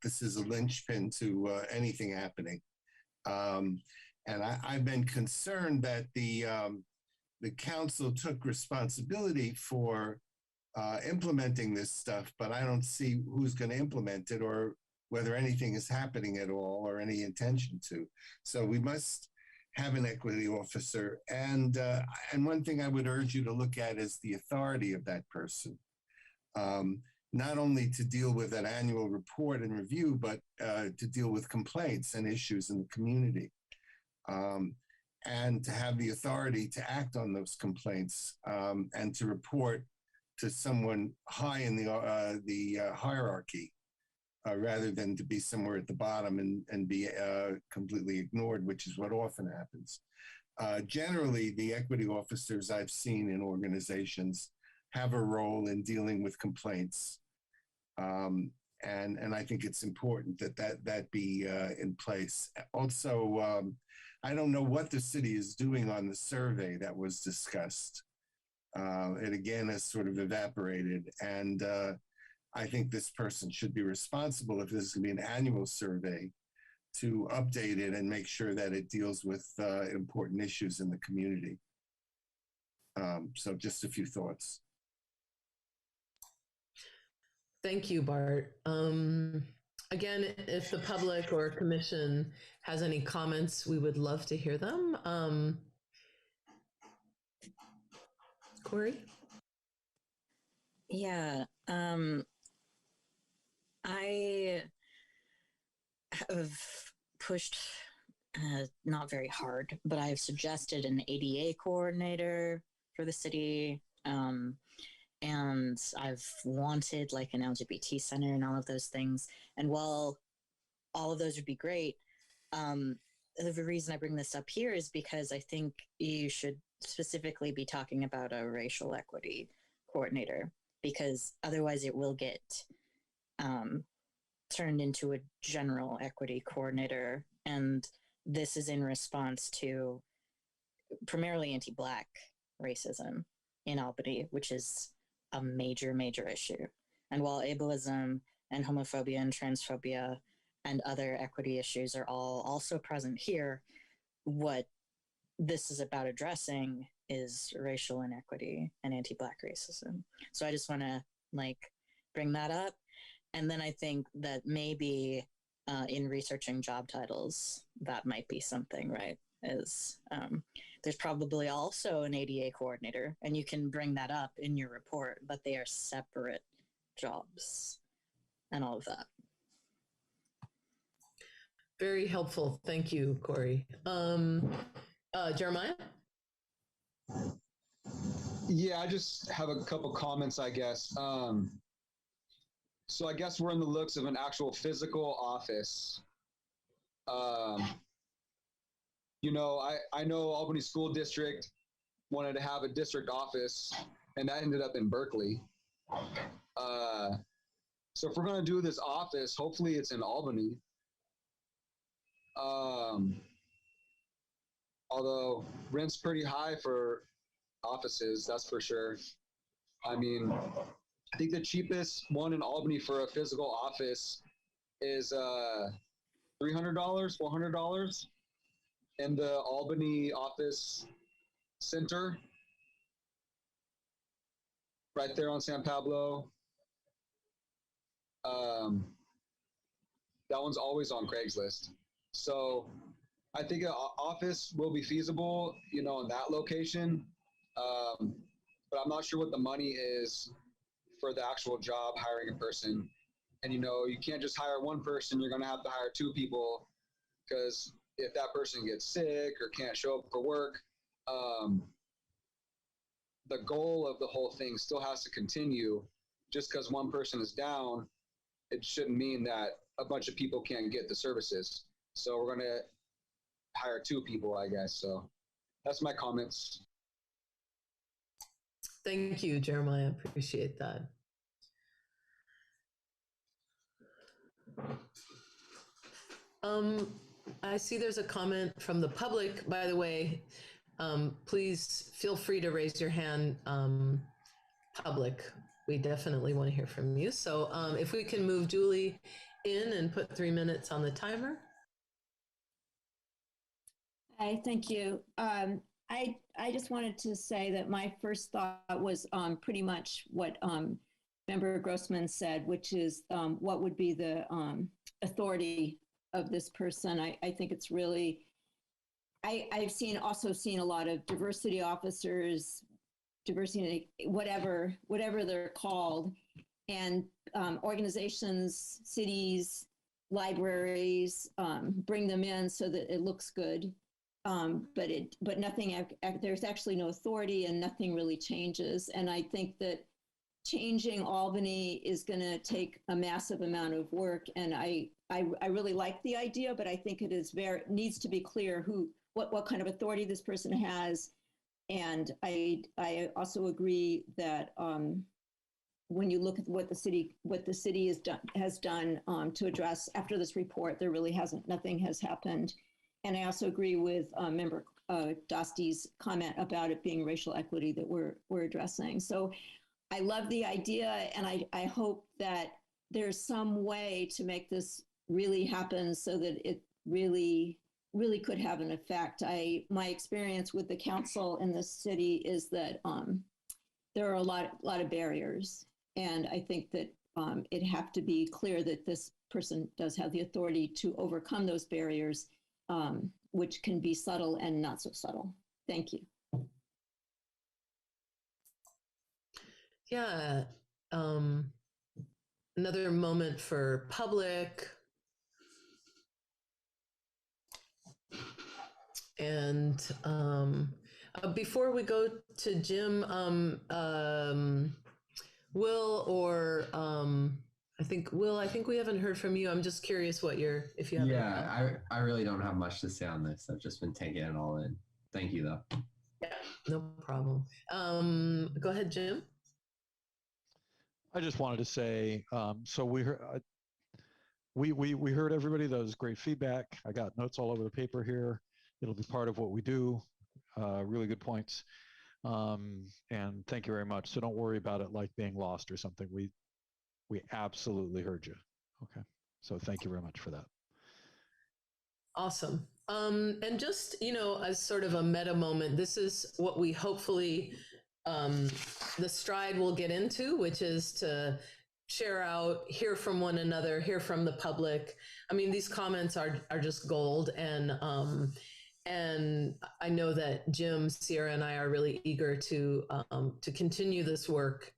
this is a linchpin to anything happening. And I've been concerned that the council took responsibility for implementing this stuff, but I don't see who's going to implement it, or whether anything is happening at all, or any intention to. So we must have an equity officer. And one thing I would urge you to look at is the authority of that person. Not only to deal with an annual report and review, but to deal with complaints and issues in the community. and to have the authority to act on those complaints and to report to someone high in the hierarchy rather than to be somewhere at the bottom and be completely ignored, which is what often happens. Generally, the equity officers I've seen in organizations have a role in dealing with complaints. And I think it's important that be in place. Also, I don't know what the city is doing on the survey that was discussed. It again has sort of evaporated. And I think this person should be responsible, if this is going to be an annual survey, to update it and make sure that it deals with important issues in the community. So just a few thoughts. Thank you, Bart. Again, if the public or commission has any comments, we would love to hear them. Corey? Yeah, I have pushed, not very hard, but I've suggested an ADA coordinator for the city. And I've wanted like an LGBT center and all of those things. And while all of those would be great, the reason I bring this up here is because I think you should specifically be talking about a racial equity coordinator, because otherwise it will get turned into a general equity coordinator. And this is in response to primarily anti-Black racism in Albany, which is a major, major issue. And while ableism and homophobia and transphobia and other equity issues are all also present here, what this is about addressing is racial inequity and anti-Black racism. So I just want to bring that up. And then I think that maybe in researching job titles, that might be something, right? There's probably also an ADA coordinator, and you can bring that up in your report, but they are separate jobs and all of that. Very helpful. Thank you, Corey. Jeremiah? Yeah, I just have a couple comments, I guess. So I guess we're in the looks of an actual physical office. I know Albany School District wanted to have a district office, and that ended up in Berkeley. So if we're going to do this office, hopefully it's in Albany. Although rent's pretty high for offices, that's for sure. I mean, I think the cheapest one in Albany for a physical office is $300, $400 in the Albany Office Center, right there on San Pablo. That one's always on Craigslist. So I think an office will be feasible, in that location. But I'm not sure what the money is for the actual job, hiring a person. And, you can't just hire one person, you're going to have to hire two people, because if that person gets sick or can't show up for work, the goal of the whole thing still has to continue. Just because one person is down, it shouldn't mean that a bunch of people can't get the services. So we're going to hire two people, I guess. So that's my comments. Thank you, Jeremiah. Appreciate that. I see there's a comment from the public, by the way. Please feel free to raise your hand, public. We definitely want to hear from you. So if we can move Julie in and put 3 minutes on the timer. Hi, thank you. I just wanted to say that my first thought was pretty much what Member Grossman said, which is what would be the authority of this person. I think it's really, I've also seen a lot of diversity officers, diversity, whatever they're called, and organizations, cities, libraries, bring them in so that it looks good. but nothing, there's actually no authority and nothing really changes. And I think that changing Albany is going to take a massive amount of work. And I really like the idea, but I think it is needs to be clear what kind of authority this person has. And I also agree that when you look at what the city has done to address after this report, nothing has happened. And I also agree with member Dosty's comment about it being racial equity that we're addressing. So I love the idea, and I hope that there's some way to make this really happen so that it really could have an effect. My experience with the council in this city is that there are a lot of barriers, and I think that it have to be clear that this person does have the authority to overcome those barriers, which can be subtle and not so subtle. Thank you. Yeah. Another moment for public. And before we go to Jim, Will or I think we haven't heard from you. I'm just curious if you have. Yeah, I really don't have much to say on this. I've just been taking it all in. Thank you, though. Yeah, no problem. Go ahead, Jim. I just wanted to say, so we heard everybody. That was great feedback. I got notes all over the paper here. It'll be part of what we do. Really good points. And thank you very much. So don't worry about it like being lost or something. We absolutely heard you. Okay. So thank you very much for that. Awesome. And just, as sort of a meta moment, this is what we hopefully, the stride we'll get into, which is to share out, hear from one another, hear from the public. I mean, these comments are just gold. And I know that Jim, Sierra, and I are really eager to continue this work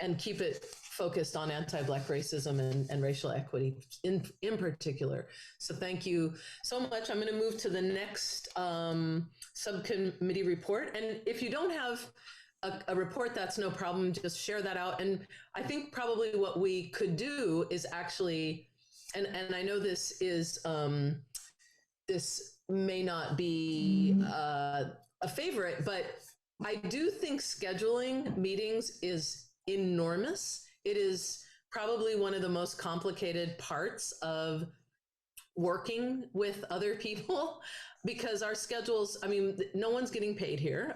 and keep it focused on anti-Black racism and racial equity in particular. So thank you so much. I'm going to move to the next subcommittee report. And if you don't have a report, that's no problem. Just share that out. And I think probably what we could do is actually, and I know this is this may not be a favorite, but I do think scheduling meetings is enormous. It is probably one of the most complicated parts of working with other people because our schedules, I mean, no one's getting paid here.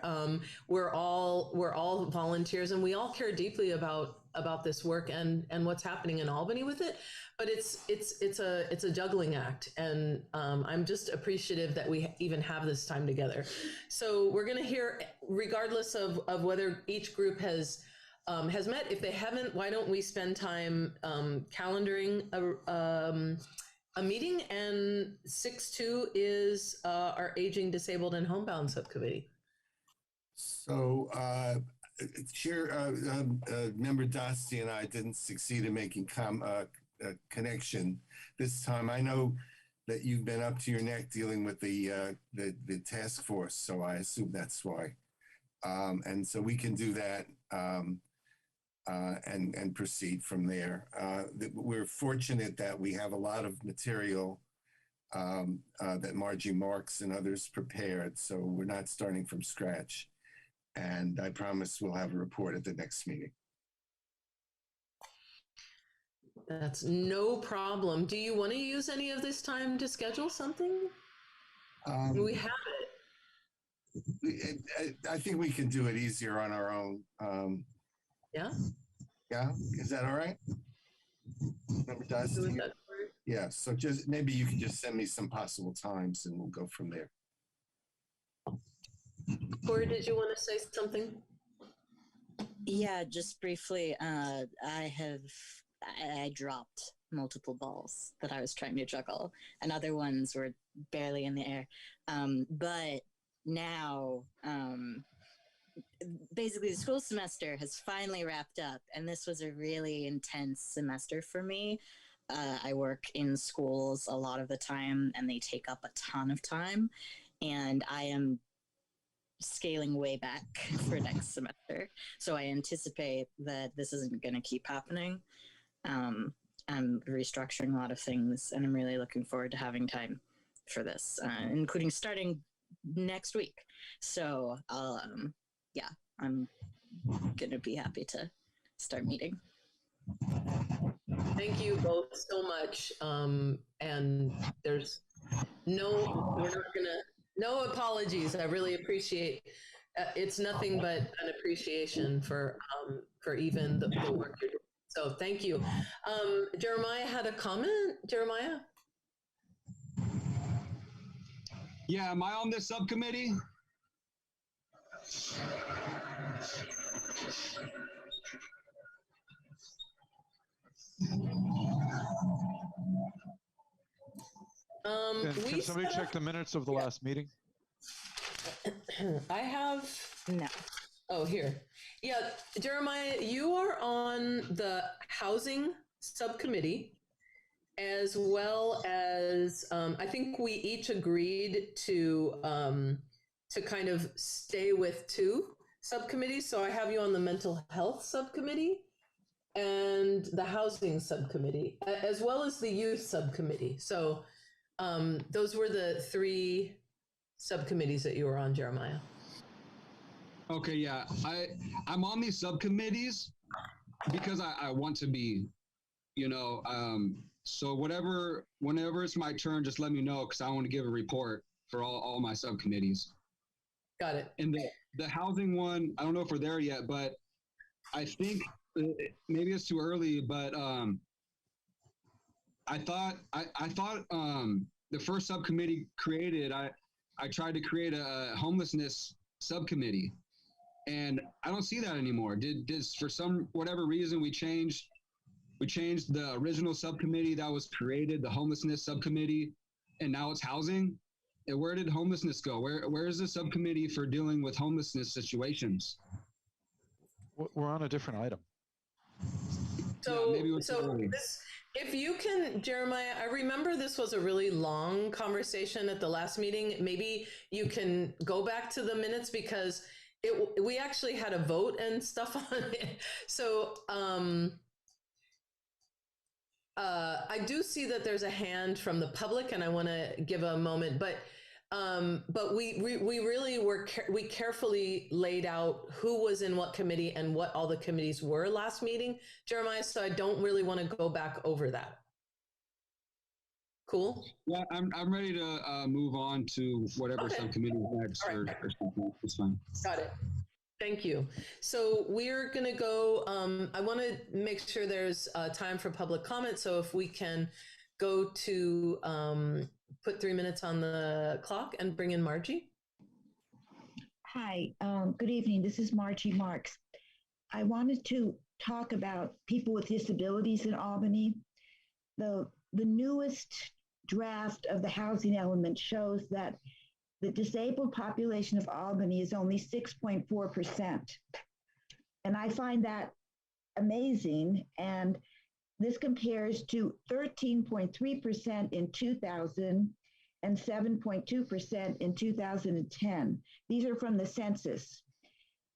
We're all volunteers, and we all care deeply about this work and what's happening in Albany with it. But it's a juggling act, and I'm just appreciative that we even have this time together. So we're going to hear, regardless of whether each group has met. If they haven't, why don't we spend time calendaring a meeting? And 6-2 is our Aging, Disabled, and Homebound subcommittee. So, Chair, Member Dosty and I didn't succeed in making a connection this time. I know that you've been up to your neck dealing with the task force, so I assume that's why. And so we can do that and proceed from there. We're fortunate that we have a lot of material that Margie Marks and others prepared, so we're not starting from scratch. And I promise we'll have a report at the next meeting. That's no problem. Do you want to use any of this time to schedule something? We have it. I think we can do it easier on our own. Yeah? Yeah? Is that all right? Remember, Dusty? Yeah, so just maybe you can just send me some possible times and we'll go from there. Corey, did you want to say something? Yeah, just briefly, I dropped multiple balls that I was trying to juggle, and other ones were barely in the air. But now, basically, the school semester has finally wrapped up, and this was a really intense semester for me. I work in schools a lot of the time, and they take up a ton of time. and I am scaling way back for next semester. So I anticipate that this isn't going to keep happening. I'm restructuring a lot of things, and I'm really looking forward to having time for this, including starting next week. So I'll, I'm going to be happy to start meeting. Thank you both so much. And there's we're not gonna, no apologies. I really appreciate. It's nothing but an appreciation for even the work you're doing. So thank you. Jeremiah had a comment. Jeremiah. Yeah, am I on this subcommittee? Can somebody check the minutes of the last meeting? I have No. Oh, here. Yeah, Jeremiah, you are on the housing subcommittee, as well as I think we each agreed to kind of stay with 2 subcommittees. So I have you on the mental health subcommittee and the housing subcommittee, as well as the youth subcommittee. So those were the 3 subcommittees that you were on, Jeremiah. Okay, yeah, I'm on these subcommittees because I want to be, so whenever it's my turn, just let me know, because I want to give a report for all my subcommittees. Got it. And the housing one, I don't know if we're there yet, but I think maybe it's too early, but I thought the first subcommittee created, I tried to create a homelessness subcommittee, and I don't see that anymore. Did for whatever reason we changed the original subcommittee that was created, the homelessness subcommittee, and now it's housing? And where did homelessness go? Where is the subcommittee for dealing with homelessness situations? We're on a different item. So, yeah, maybe if you can, Jeremiah, I remember this was a really long conversation at the last meeting. Maybe you can go back to the minutes, because we actually had a vote and stuff on it. So I do see that there's a hand from the public, and I want to give a moment, but we really we carefully laid out who was in what committee and what all the committees were last meeting, Jeremiah. So I don't really want to go back over that. Cool. Yeah, I'm ready to move on to whatever subcommittee next, or something. It's fine. Got it. Thank you. So we're going to go, I want to make sure there's time for public comment. So if we can go to put 3 minutes on the clock and bring in Margie. Hi, good evening. This is Margie Marks. I wanted to talk about people with disabilities in Albany. The newest draft of the housing element shows that the disabled population of Albany is only 6.4%. And I find that amazing. And this compares to 13.3% in 2000 and 7.2% in 2010. These are from the census.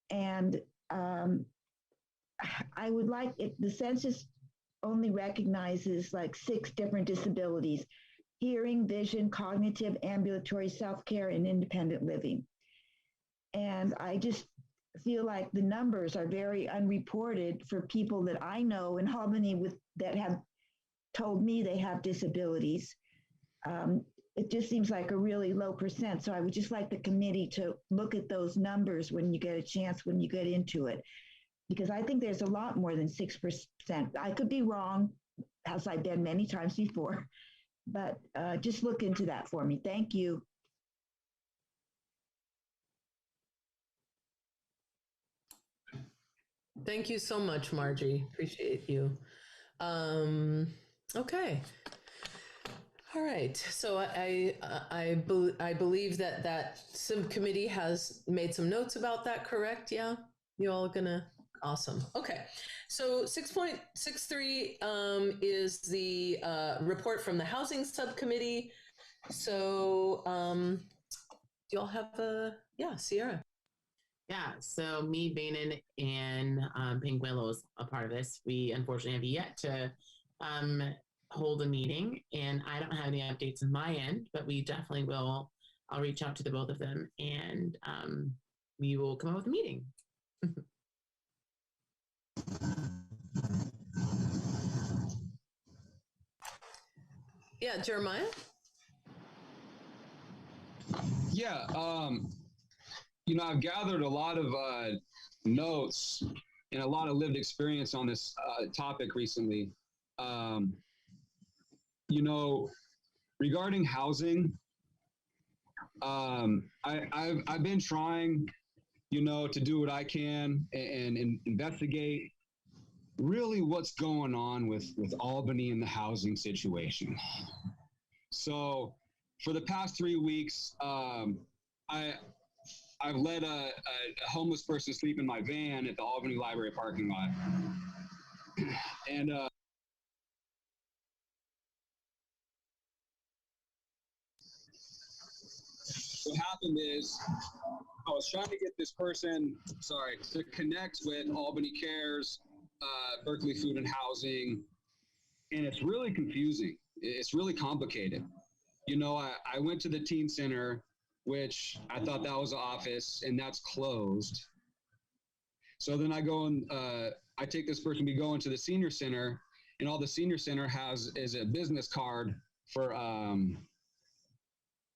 And I would like it, the census only recognizes like 6 different disabilities: hearing, vision, cognitive, ambulatory, self-care, and independent living. And I just feel like the numbers are very unreported for people that I know in Albany that have told me they have disabilities. It just seems like a really low percent. So I would just like the committee to look at those numbers when you get a chance, when you get into it, because I think there's a lot more than 6%. I could be wrong, as I've been many times before, but just look into that for me. Thank you. Thank you so much, Margie. Appreciate you. Okay. All right. So I believe that subcommittee has made some notes about that, correct? Yeah. You all gonna, awesome. Okay. So 6.63 is the report from the housing subcommittee. So y'all have Sierra? Yeah, so me, Banan, and Pink Willow is a part of this. We unfortunately have yet to hold a meeting, and I don't have any updates on my end, but we definitely will. I'll reach out to the both of them, and we will come up with a meeting. Yeah, Jeremiah? Yeah, I've gathered a lot of notes and a lot of lived experience on this topic recently. Regarding housing, I've been trying, to do what I can and investigate really what's going on with Albany and the housing situation. So for the past 3 weeks, I've let a homeless person sleep in my van at the Albany Library parking lot. And what happened is I was trying to get this person, to connect with Albany Cares, Berkeley Food and Housing, and it's really confusing. It's really complicated. I went to the teen center, which I thought that was an office, and that's closed. So then I go and I take this person, we go into the senior center, and all the senior center has is a business card for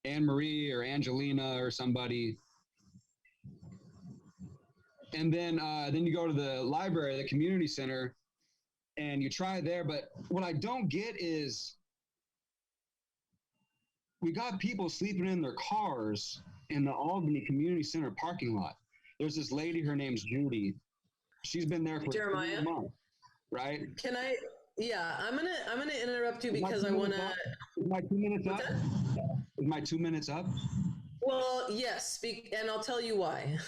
Anne Marie or Angelina or somebody. And then you go to the library, the community center, and you try it there. But what I don't get is we got people sleeping in their cars in the Albany Community Center parking lot. There's this lady, her name's Judy. She's been there for Jeremiah, 3 months, right? Can I? Yeah, I'm gonna interrupt you because I want to. Is my 2 minutes up? Is my 2 minutes up? Well, yes, and I'll tell you why.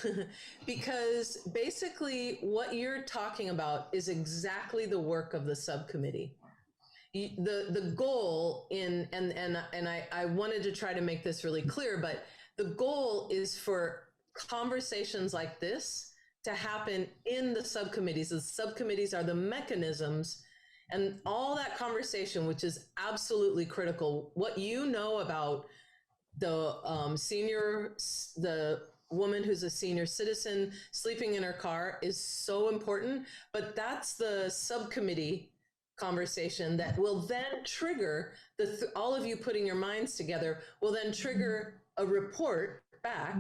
Because basically what you're talking about is exactly the work of the subcommittee. The goal I wanted to try to make this really clear, but the goal is for conversations like this to happen in the subcommittees. The subcommittees are the mechanisms, and all that conversation, which is absolutely critical. What you know about the the woman who's a senior citizen sleeping in her car is so important, but that's the subcommittee conversation that will then trigger all of you putting your minds together will then trigger a report back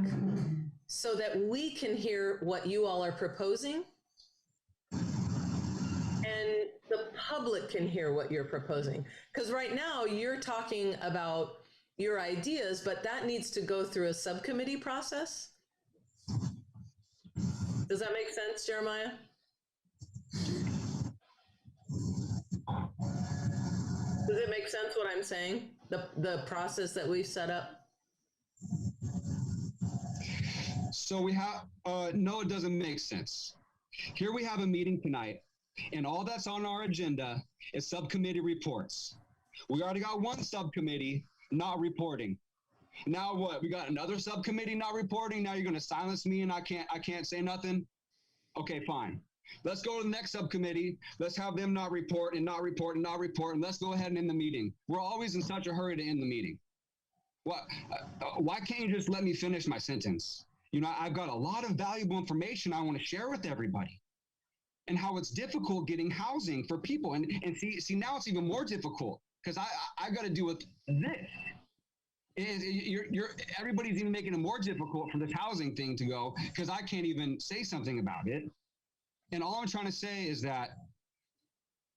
so that we can hear what you all are proposing and the public can hear what you're proposing. Because right now you're talking about your ideas, but that needs to go through a subcommittee process. Does that make sense, Jeremiah? Does it make sense what I'm saying? The process that we've set up? So we have, no, it doesn't make sense. Here we have a meeting tonight, and all that's on our agenda is subcommittee reports. We already got one subcommittee not reporting. Now what? We got another subcommittee not reporting. Now you're going to silence me and I can't say nothing. Okay, fine. Let's go to the next subcommittee. Let's have them not report and not report and not report. And let's go ahead and end the meeting. We're always in such a hurry to end the meeting. What? Why can't you just let me finish my sentence? I've got a lot of valuable information I want to share with everybody, and how it's difficult getting housing for people. And see now it's even more difficult because I got to deal with this. Everybody's even making it more difficult for this housing thing to go because I can't even say something about it. And all I'm trying to say is that,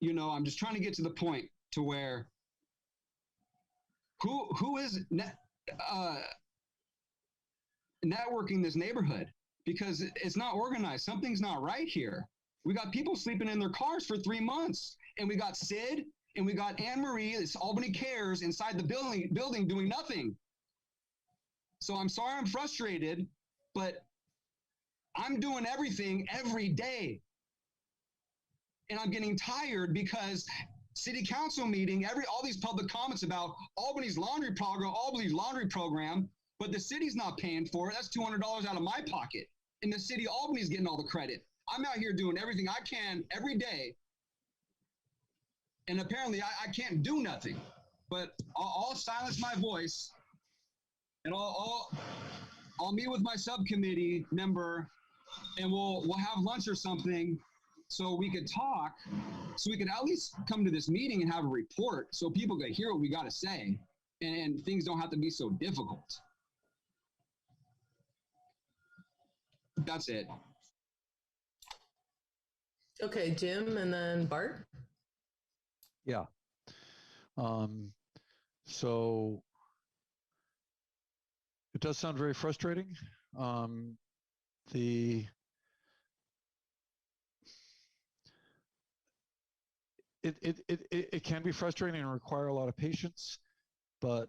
I'm just trying to get to the point to where who is networking this neighborhood, because it's not organized. Something's not right here. We got people sleeping in their cars for 3 months, and we got Sid and we got Anne Marie, it's Albany Cares, inside the building doing nothing. So I'm sorry I'm frustrated, but I'm doing everything every day. And I'm getting tired because city council meeting, all these public comments about Albany's laundry program, but the city's not paying for it. That's $200 out of my pocket. And the city of Albany's getting all the credit. I'm out here doing everything I can every day. And apparently I can't do nothing, but I'll silence my voice and I'll meet with my subcommittee member and we'll have lunch or something so we could talk, so we could at least come to this meeting and have a report so people could hear what we got to say and things don't have to be so difficult. That's it. Okay, Jim, and then Bart. Yeah. So it does sound very frustrating. It can be frustrating and require a lot of patience, but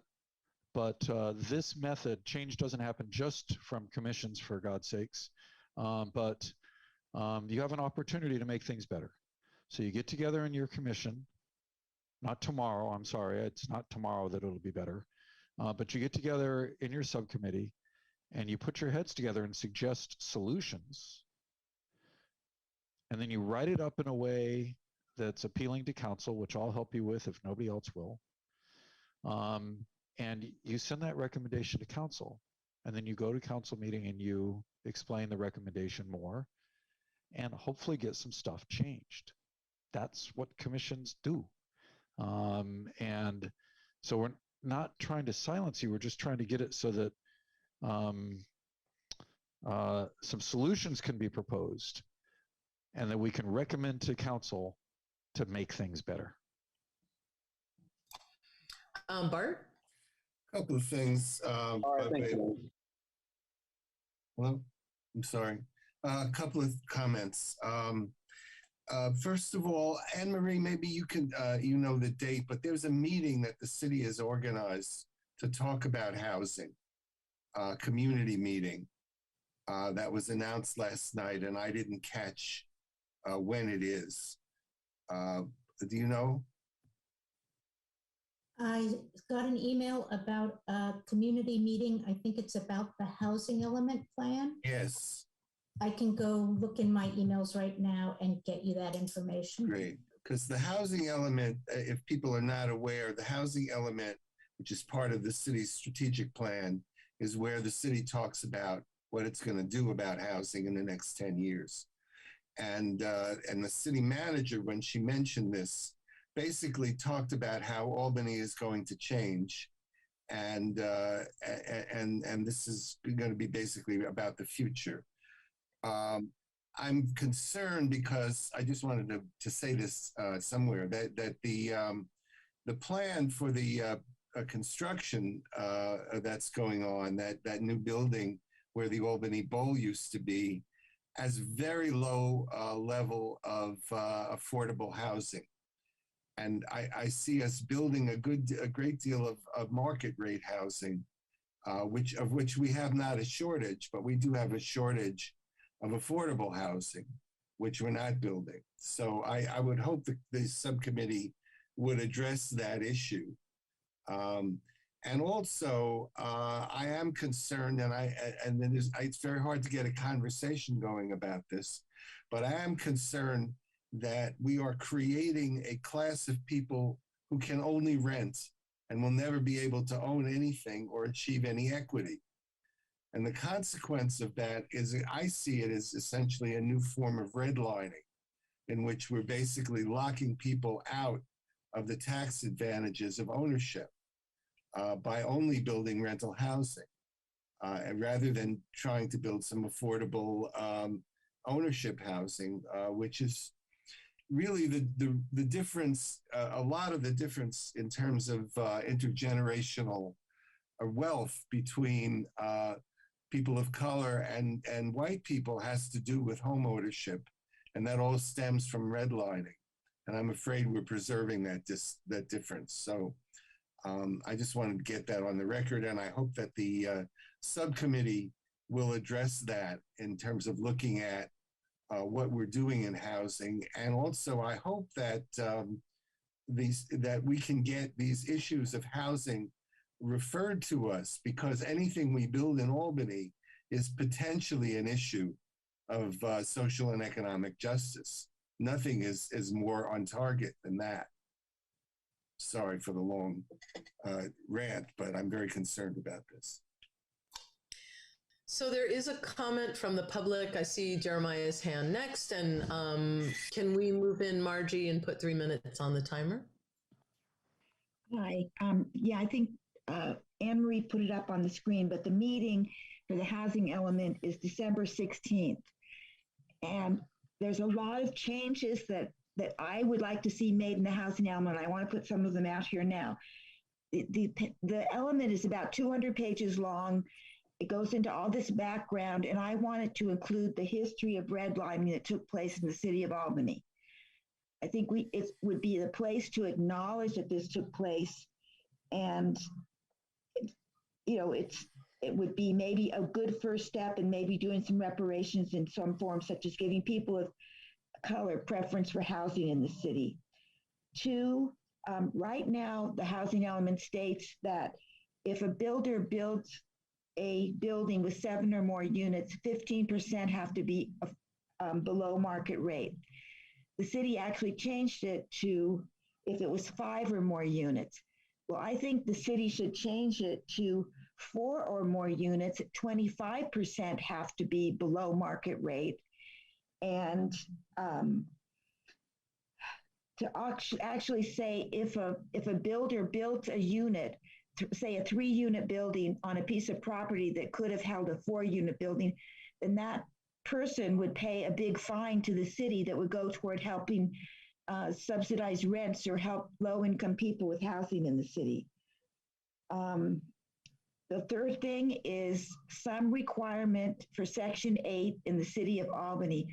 this method, change doesn't happen just from commissions, for God's sakes, but you have an opportunity to make things better. So you get together in your commission, not tomorrow, I'm sorry, it's not tomorrow that it'll be better, but you get together in your subcommittee and you put your heads together and suggest solutions. And then you write it up in a way that's appealing to council, which I'll help you with if nobody else will. And you send that recommendation to council. And then you go to council meeting and you explain the recommendation more and hopefully get some stuff changed. That's what commissions do. And so we're not trying to silence you. We're just trying to get it so that some solutions can be proposed and that we can recommend to council to make things better. Bart? A couple of things. Hello? I'm sorry. A couple of comments. First of all, Anne Marie, maybe you can, you know the date, but there's a meeting that the city has organized to talk about housing, community meeting that was announced last night, and I didn't catch when it is. Do you know? I got an email about a community meeting. I think it's about the housing element plan. Yes. I can go look in my emails right now and get you that information. Great. Because the housing element, if people are not aware, the housing element, which is part of the city's strategic plan, is where the city talks about what it's going to do about housing in the next 10 years. And the city manager, when she mentioned this, basically talked about how Albany is going to change. And this is going to be basically about the future. I'm concerned because I just wanted to say this somewhere that the plan for the construction that's going on, that new building where the Albany Bowl used to be, has very low level of affordable housing. And I see us building a great deal of market rate housing, of which we have not a shortage, but we do have a shortage of affordable housing, which we're not building. So I would hope that the subcommittee would address that issue. And also, I am concerned, and then it's very hard to get a conversation going about this, but I am concerned that we are creating a class of people who can only rent and will never be able to own anything or achieve any equity. And the consequence of that is, I see it as essentially a new form of redlining, in which we're basically locking people out of the tax advantages of ownership by only building rental housing, rather than trying to build some affordable ownership housing, which is really the difference, a lot of the difference in terms of intergenerational wealth between people of color and white people has to do with home ownership. And that all stems from redlining. And I'm afraid we're preserving that difference. So I just wanted to get that on the record. And I hope that the subcommittee will address that in terms of looking at what we're doing in housing. And also, I hope that that we can get these issues of housing referred to us, because anything we build in Albany is potentially an issue of social and economic justice. Nothing is more on target than that. Sorry for the long rant, but I'm very concerned about this. So there is a comment from the public. I see Jeremiah's hand next, and can we move in Margie and put 3 minutes on the timer? Hi. Yeah, I think Anne-Marie put it up on the screen, but the meeting for the housing element is December 16th. And there's a lot of changes that I would like to see made in the housing element. I want to put some of them out here now. The element is about 200 pages long. It goes into all this background, and I wanted to include the history of redlining that took place in the city of Albany. I think it would be the place to acknowledge that this took place, and it would be maybe a good first step in maybe doing some reparations in some form, such as giving people of color preference for housing in the city. 2, right now, the housing element states that if a builder builds a building with 7 or more units, 15% have to be below market rate. The city actually changed it to if it was 5 or more units. Well, I think the city should change it to 4 or more units. 25% have to be below market rate. And to actually say if a builder built a unit, say a 3-unit building on a piece of property that could have held a 4-unit building, then that person would pay a big fine to the city that would go toward helping subsidize rents or help low-income people with housing in the city. The third thing is some requirement for Section 8 in the city of Albany.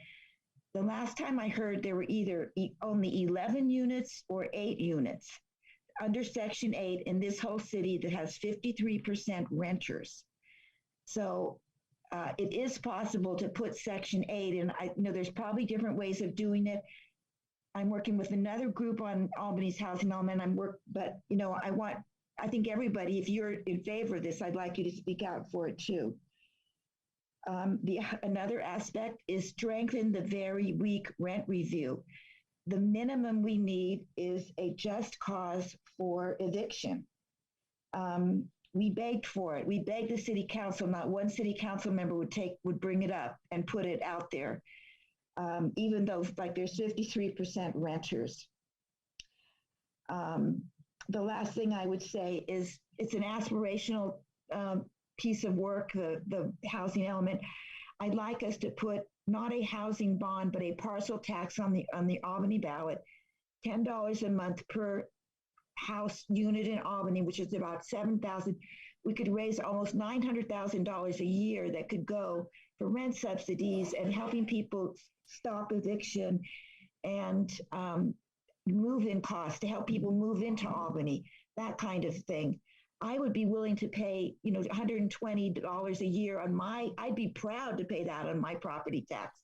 The last time I heard, there were either only 11 units or 8 units under Section 8 in this whole city that has 53% renters. So it is possible to put Section 8, and I know there's probably different ways of doing it. I'm working with another group on Albany's housing element. But I think everybody, if you're in favor of this, I'd like you to speak out for it too. Another aspect is strengthen the very weak rent review. The minimum we need is a just cause for eviction. We begged for it. We begged the city council. Not one city council member would bring it up and put it out there, even though there's 53% renters. The last thing I would say is it's an aspirational piece of work, the housing element. I'd like us to put not a housing bond, but a parcel tax on the Albany ballot, $10 a month per house unit in Albany, which is about 7,000. We could raise almost $900,000 a year that could go for rent subsidies and helping people stop eviction and move-in costs to help people move into Albany, that kind of thing. I would be willing to pay, $120 a year I'd be proud to pay that on my property tax.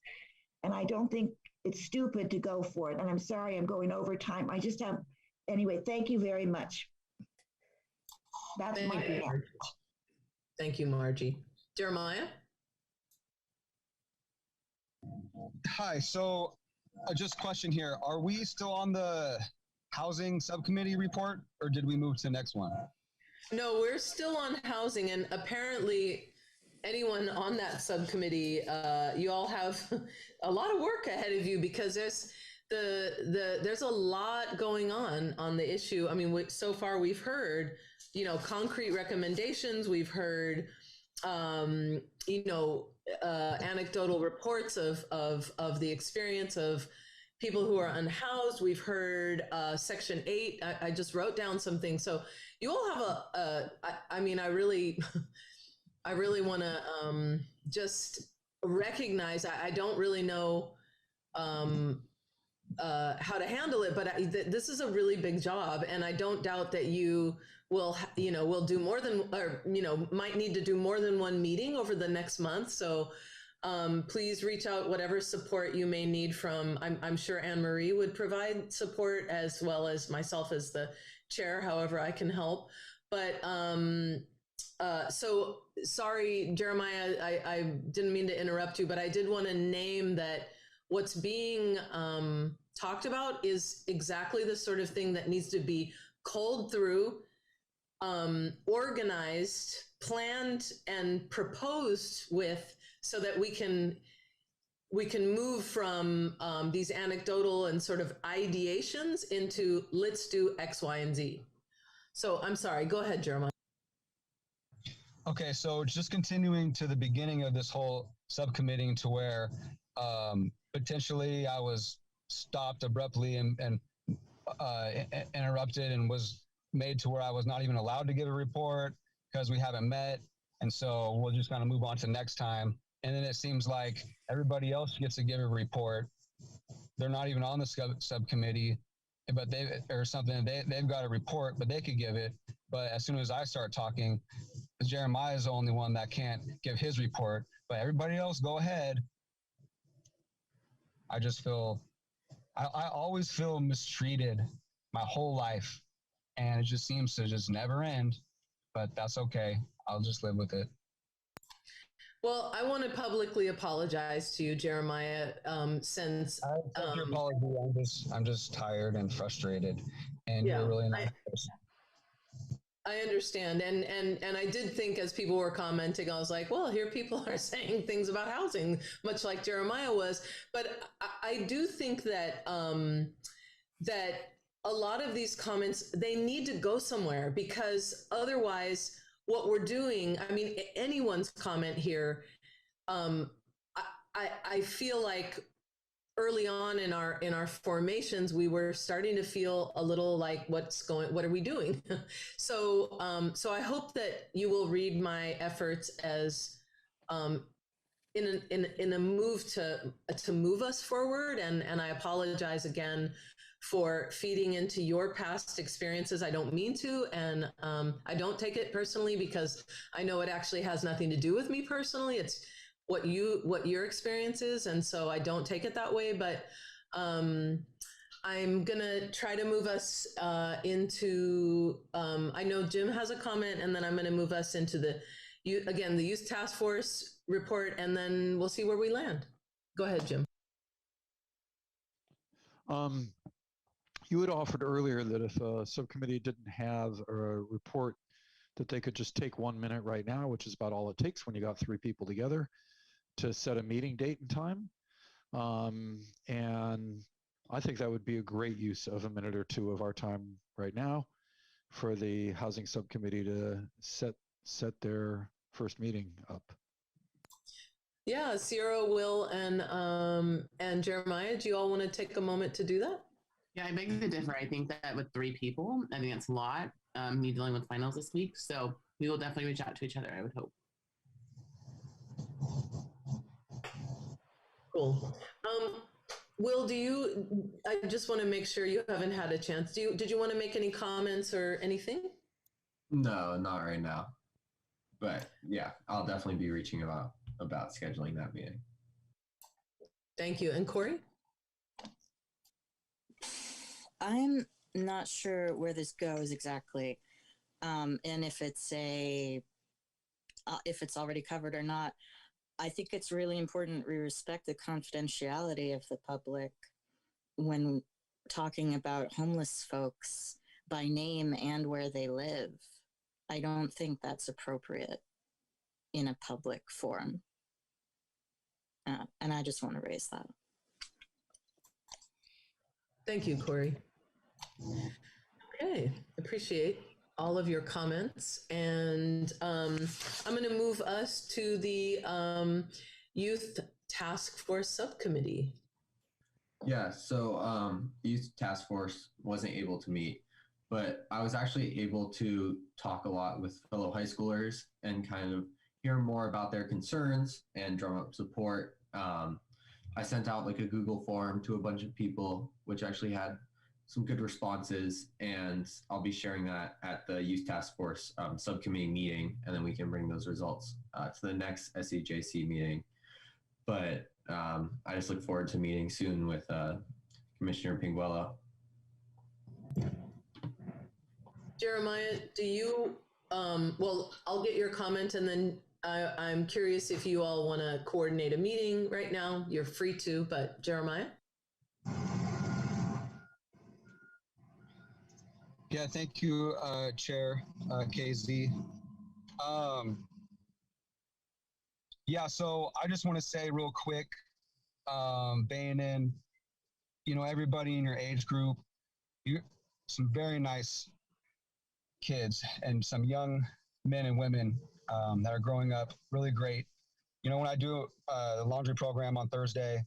And I don't think it's stupid to go for it. And I'm sorry, I'm going over time. Anyway, thank you very much. That's my point. Thank you, Margie. Jeremiah? Hi, so just question here. Are we still on the housing subcommittee report or did we move to the next one? No, we're still on housing, and apparently anyone on that subcommittee, you all have a lot of work ahead of you because there's a lot going on the issue. I mean, so far we've heard, concrete recommendations. We've heard, anecdotal reports of the experience of people who are unhoused. We've heard Section 8. I just wrote down some things. So you all have I really want to just recognize, I don't really know how to handle it, but this is a really big job. And I don't doubt that you will do more than, or, might need to do more than one meeting over the next month. So please reach out, whatever support you may need from, I'm sure Anne-Marie would provide support as well as myself as the chair, however I can help. But so sorry, Jeremiah, I didn't mean to interrupt you, but I did want to name that what's being talked about is exactly the sort of thing that needs to be culled through, organized, planned, and proposed with, so that we can move from these anecdotal and sort of ideations into let's do X, Y, and Z. So I'm sorry, go ahead, Jeremiah. Okay, so just continuing to the beginning of this whole subcommittee, to where potentially I was stopped abruptly and interrupted, and was made to where I was not even allowed to give a report because we haven't met. And so we'll just kind of move on to next time. And then it seems like everybody else gets to give a report. They're not even on the subcommittee, but they've got a report, but they could give it. But as soon as I start talking, Jeremiah is the only one that can't give his report, but everybody else go ahead. I just feel, I always feel mistreated my whole life, and it just seems to just never end, but that's okay. I'll just live with it. Well, I want to publicly apologize to you, Jeremiah, since I accept your apology. I'm just tired and frustrated, and yeah, you're really nice person. I understand. And I did think, as people were commenting, I was like, well, here people are saying things about housing, much like Jeremiah was. But I do think that that a lot of these comments, they need to go somewhere, because otherwise what we're doing, I mean, anyone's comment here, I feel like early on in our formations, we were starting to feel a little like, what are we doing? So I hope that you will read my efforts as in a move to move us forward. And I apologize again for feeding into your past experiences. I don't mean to, and I don't take it personally, because I know it actually has nothing to do with me personally. It's what your experience is, and so I don't take it that way. But I'm gonna try to move us into. I know Jim has a comment, and then I'm gonna move us into the Youth Task Force report, and then we'll see where we land. Go ahead, Jim. You had offered earlier that if a subcommittee didn't have a report, that they could just take 1 minute right now, which is about all it takes when you got 3 people together, to set a meeting date and time. And I think that would be a great use of a minute or 2 of our time right now for the housing subcommittee to set their first meeting up. Yeah, Sierra, Will, and Jeremiah, do you all want to take a moment to do that? Yeah, I beg to differ. I think that with 3 people, I think that's a lot. Me dealing with finals this week, so we will definitely reach out to each other, I would hope. Cool. Will, I just want to make sure you haven't had a chance. Did you want to make any comments or anything? No, not right now. But yeah, I'll definitely be reaching about scheduling that meeting. Thank you. And Corey? I'm not sure where this goes exactly, and if it's already covered or not. I think it's really important we respect the confidentiality of the public when talking about homeless folks by name and where they live. I don't think that's appropriate in a public forum, and I just want to raise that. Thank you, Corey. Okay, appreciate all of your comments. And I'm going to move us to the Youth Task Force Subcommittee. Yeah, so the Youth Task Force wasn't able to meet, but I was actually able to talk a lot with fellow high schoolers and kind of hear more about their concerns and drum up support. I sent out like a Google form to a bunch of people, which actually had some good responses, and I'll be sharing that at the Youth Task Force subcommittee meeting, and then we can bring those results to the next SEJC meeting. But I just look forward to meeting soon with Commissioner Pinguello. Jeremiah, do you, well, I'll get your comment and then I'm curious if you all want to coordinate a meeting right now. You're free to, but Jeremiah? Yeah, thank you, Chair KZ. Yeah, so I just want to say real quick, Bayanin, you know, everybody in your age group, you some very nice kids and some young men and women that are growing up really great. You know, when I do the laundry program on Thursday,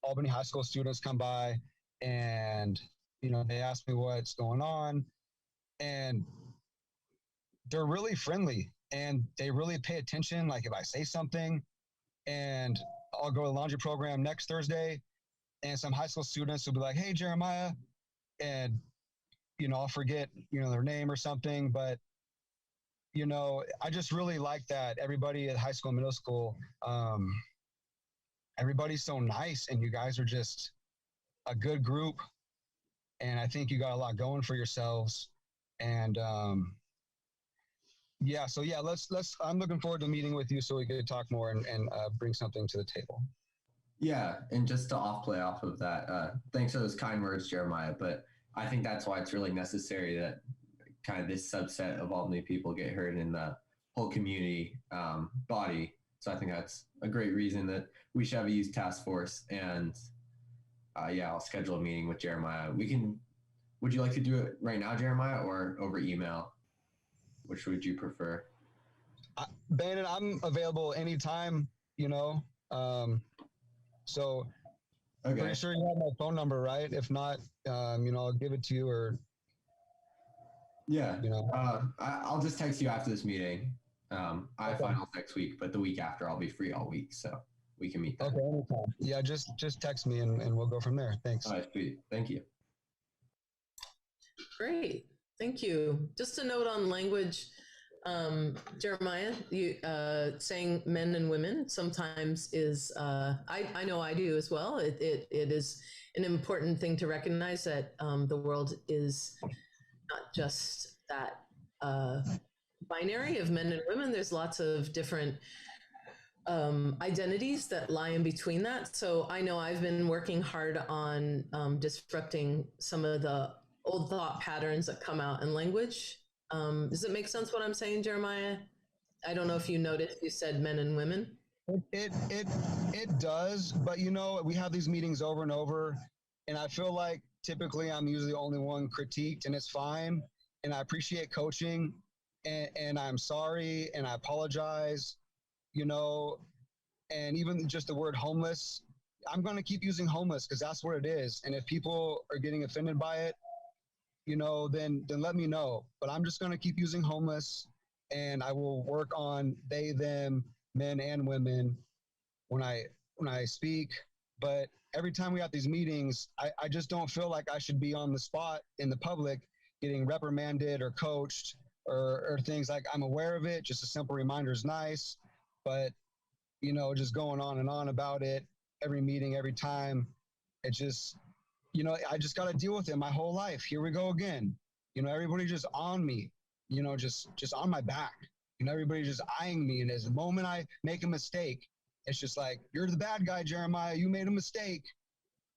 Albany high school students come by and, you know, they ask me what's going on, and they're really friendly and they really pay attention. Like if I say something, and I'll go to the laundry program next Thursday, and some high school students will be like, "Hey, Jeremiah," and, you know, I'll forget, you know, their name or something, but, you know, I just really like that everybody at high school, middle school, everybody's so nice, and you guys are just a good group. And I think you got a lot going for yourselves. And yeah, so yeah, let's. I'm looking forward to meeting with you so we could talk more and bring something to the table. Yeah, and just to play off of that, thanks for those kind words, Jeremiah. But I think that's why it's really necessary that kind of this subset of Albany people get heard in the whole community body. So I think that's a great reason that we should have a youth task force. And yeah, I'll schedule a meeting with Jeremiah. Would you like to do it right now, Jeremiah, or over email? Which would you prefer? Bannon, I'm available anytime, you know. So okay. Pretty sure you have my phone number, right? If not, you know, I'll give it to you, or yeah, you know. I'll just text you after this meeting. I have Okay. finals next week, but the week after I'll be free all week, so we can meet then. Okay, anytime. Yeah, just text me and we'll go from there. Thanks. All right, sweet. Thank you. Great, thank you. Just a note on language, Jeremiah, you saying men and women sometimes is, I know I do as well. It is an important thing to recognize that the world is not just that binary of men and women. There's lots of different identities that lie in between that. So I know I've been working hard on disrupting some of the old thought patterns that come out in language. Does it make sense what I'm saying, Jeremiah? I don't know if you noticed you said men and women. It does, but you know, we have these meetings over and over, and I feel like typically I'm usually the only one critiqued, and it's fine. And I appreciate coaching, and I'm sorry, and I apologize, you know, and even just the word homeless, I'm going to keep using homeless because that's what it is. And if people are getting offended by it, you know, then let me know. But I'm just going to keep using homeless, and I will work on they, them, men and women when I speak. But every time we have these meetings, I just don't feel like I should be on the spot in the public getting reprimanded or coached or things like I'm aware of it. Just a simple reminder is nice, but you know, just going on and on about it every meeting, every time, it just, you know, I just got to deal with it my whole life. Here we go again. You know, everybody just on me, you know, just on my back. You know, everybody just eyeing me. And as the moment I make a mistake, it's just like, you're the bad guy, Jeremiah. You made a mistake.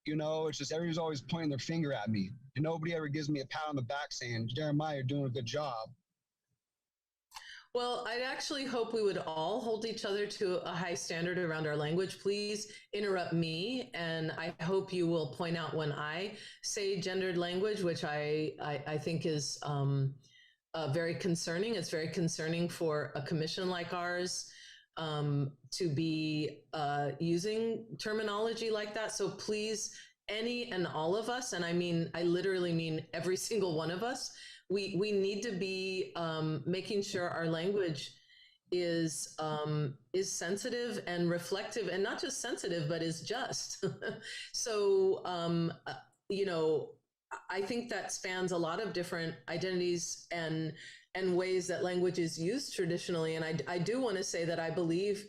You know, it's just everybody's always pointing their finger at me. And nobody ever gives me a pat on the back saying, Jeremiah, you're doing a good job. Well, I'd actually hope we would all hold each other to a high standard around our language. Please interrupt me, and I hope you will point out when I say gendered language, which I think is very concerning. It's very concerning for a commission like ours to be using terminology like that. So please, any and all of us, and I literally mean every single one of us, we need to be making sure our language is sensitive and reflective, and not just sensitive, but is just. So, you know, I think that spans a lot of different identities and ways that language is used traditionally. And I do want to say that I believe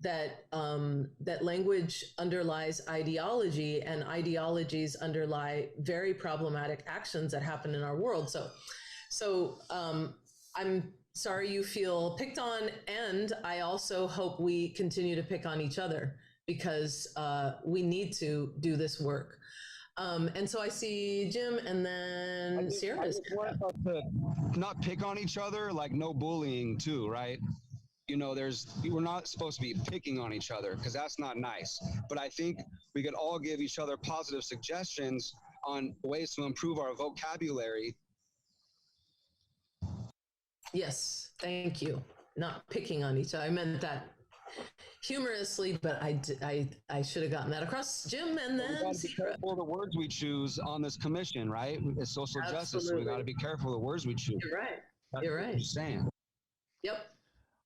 that language underlies ideology, and ideologies underlie very problematic actions that happen in our world. So I'm sorry you feel picked on, and I also hope we continue to pick on each other, because we need to do this work. And so I see Jim, and then Sierra. I just want us to not pick on each other, like no bullying too, right? You know, we're not supposed to be picking on each other, because that's not nice. But I think we could all give each other positive suggestions on ways to improve our vocabulary. Yes, thank you. Not picking on each other. I meant that humorously, but I should have gotten that across. Jim, and then we got to be careful of the words we choose on this commission, right? It's social justice. So we got to be careful of the words we choose. You're right. That's You're what right. I'm saying. Yep.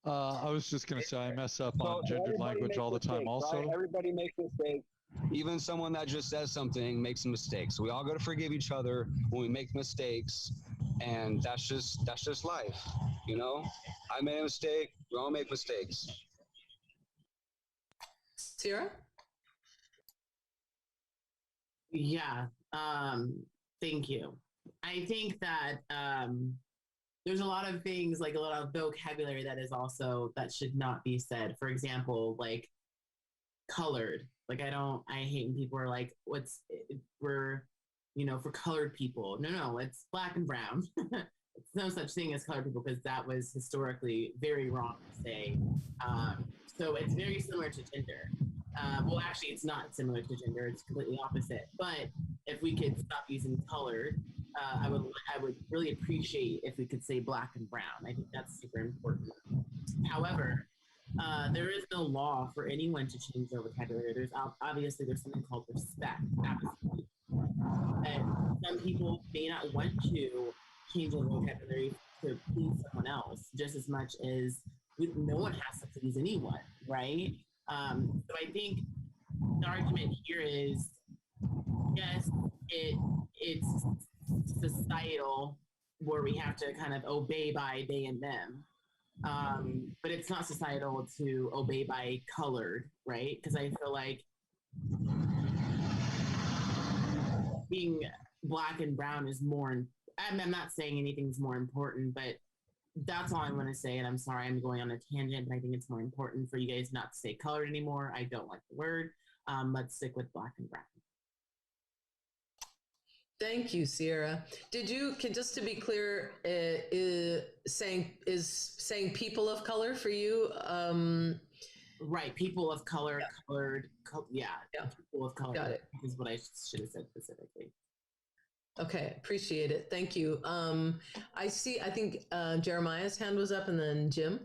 I was just going to say I mess up on gendered language all the time also. Right? Everybody makes mistakes. Even someone that just says something makes a mistake. So we all got to forgive each other when we make mistakes, and that's just life, you know? I made a mistake. We all make mistakes. Sierra? Yeah. Thank you. I think that there's a lot of things, like a lot of vocabulary that should not be said. For example, like colored. Like I hate when people are like, we're, for colored people. No, it's black and brown. It's no such thing as colored people, because that was historically very wrong to say. So it's very similar to gender. Well, actually, it's not similar to gender. It's completely opposite. But if we could stop using colored, I would really appreciate if we could say black and brown. I think that's super important. However, there is no law for anyone to change their vocabulary. There's something called respect. Absolutely. And some people may not want to change their vocabulary to please someone else, just as much as no one has to please anyone, right? So I think the argument here is, yes, it's societal, where we have to kind of obey by they and them. But it's not societal to obey by colored, right? Because I feel like being black and brown is more. I'm not saying anything's more important, but that's all I'm going to say. And I'm sorry, I'm going on a tangent, but I think it's more important for you guys not to say colored anymore. I don't like the word. Let's stick with black and brown. Thank you, Sierra. Just to be clear, is saying people of color for you? Right, people of color, yeah. Colored, yeah, people of color. Got it. Is what I should have said specifically. Okay, appreciate it. Thank you. I think Jeremiah's hand was up, and then Jim.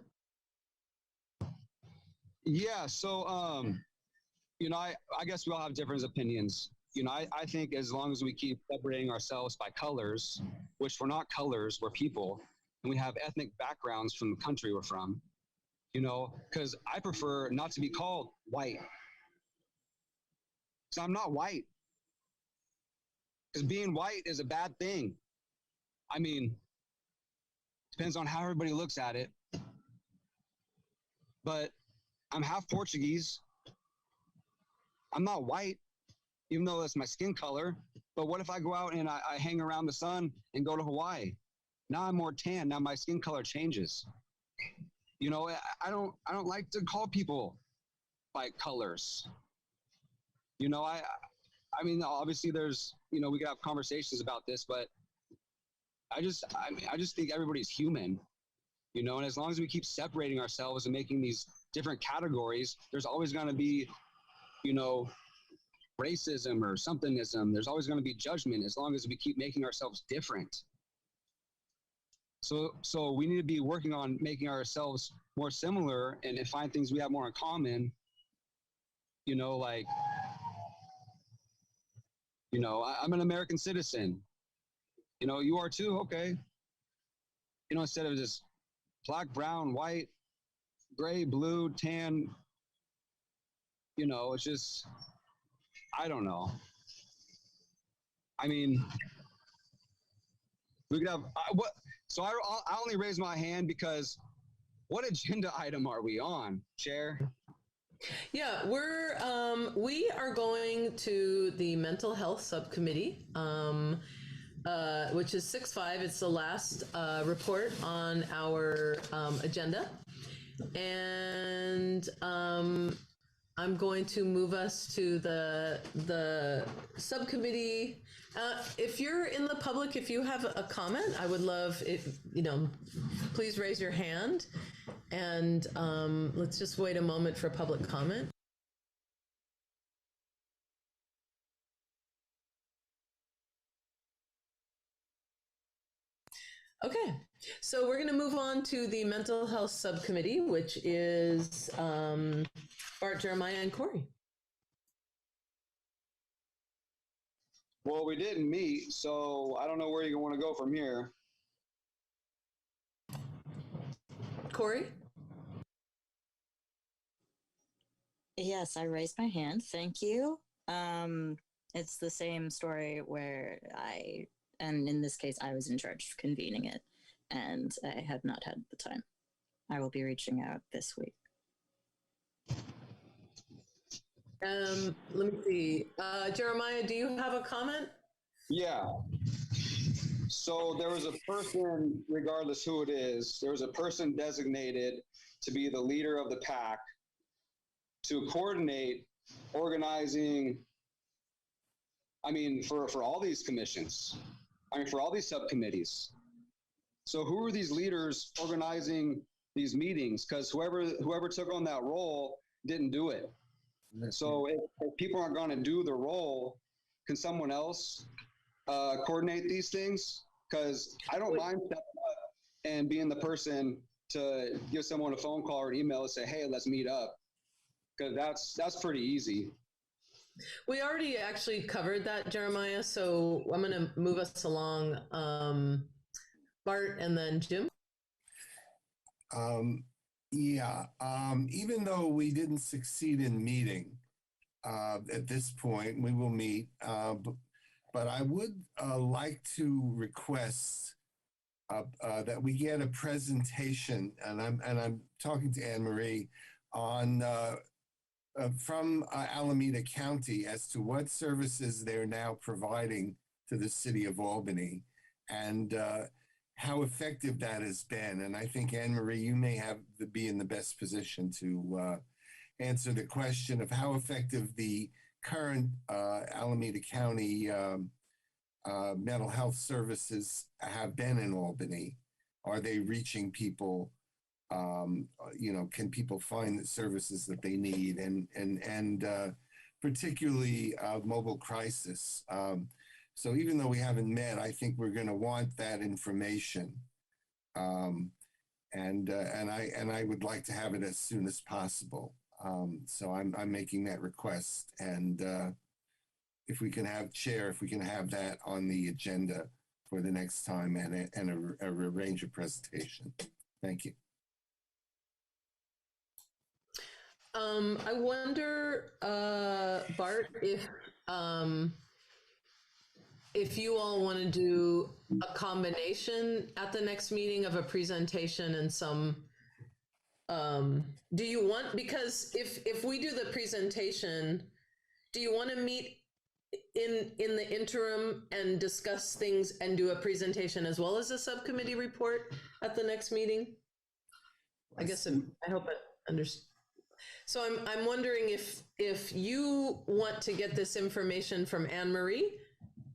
Yeah, so I guess we all have different opinions. I think as long as we keep separating ourselves by colors, which we're not colors, we're people, and we have ethnic backgrounds from the country we're from, because I prefer not to be called white. So I'm not white. Because being white is a bad thing. I mean, depends on how everybody looks at it. But I'm half Portuguese. I'm not white, even though that's my skin color. But what if I go out and I hang around the sun and go to Hawaii? Now I'm more tan. Now my skin color changes. I don't like to call people by colors. I mean, obviously there's, we could have conversations about this, but I just think everybody's human, and as long as we keep separating ourselves and making these different categories, there's always going to be, racism or somethingism. There's always going to be judgment as long as we keep making ourselves different. So we need to be working on making ourselves more similar and find things we have more in common, I'm an American citizen. You are too? Okay. Instead of just black, brown, white, gray, blue, tan, it's just, I don't know. I mean, we could have, so I only raised my hand because what agenda item are we on, Chair? Yeah, we are going to the mental health subcommittee, which is 6-5. It's the last report on our agenda, and I'm going to move us to the subcommittee. If you're in the public, if you have a comment, I would love if please raise your hand. And let's just wait a moment for public comment. Okay, so we're going to move on to the mental health subcommittee, which is Bart, Jeremiah, and Corey. Well, we didn't meet, so I don't know where you want to go from here. Corey? Yes, I raised my hand. Thank you. It's the same story where and in this case, I was in charge of convening it, and I have not had the time. I will be reaching out this week. Let me see. Jeremiah, do you have a comment? Yeah. So there was a person, regardless who it is, there was a person designated to be the leader of the pack to coordinate organizing, for all these commissions, for all these subcommittees. So who are these leaders organizing these meetings? Because whoever took on that role didn't do it. So if people aren't going to do the role, can someone else coordinate these things? Because I don't mind stepping up and being the person to give someone a phone call or an email and say, hey, let's meet up. Because that's pretty easy. We already actually covered that, Jeremiah, so I'm going to move us along. Bart and then Jim. Even though we didn't succeed in meeting at this point, we will meet. But I would like to request that we get a presentation, and I'm talking to Anne Marie on from Alameda County as to what services they're now providing to the city of Albany, and how effective that has been. And I think, Anne Marie, you may be in the best position to answer the question of how effective the current Alameda County mental health services have been in Albany. Are they reaching people? Can people find the services that they need, and particularly mobile crisis? So even though we haven't met, I think we're going to want that information, and I would like to have it as soon as possible. So I'm making that request, and if we can have that on the agenda for the next time, and arrange a presentation. Thank you. I wonder, Bart, if you all want to do a combination at the next meeting of a presentation and some, do you want, because if we do the presentation, do you want to meet in the interim and discuss things and do a presentation as well as a subcommittee report at the next meeting? I guess I hope I understand. So I'm wondering if you want to get this information from Anne Marie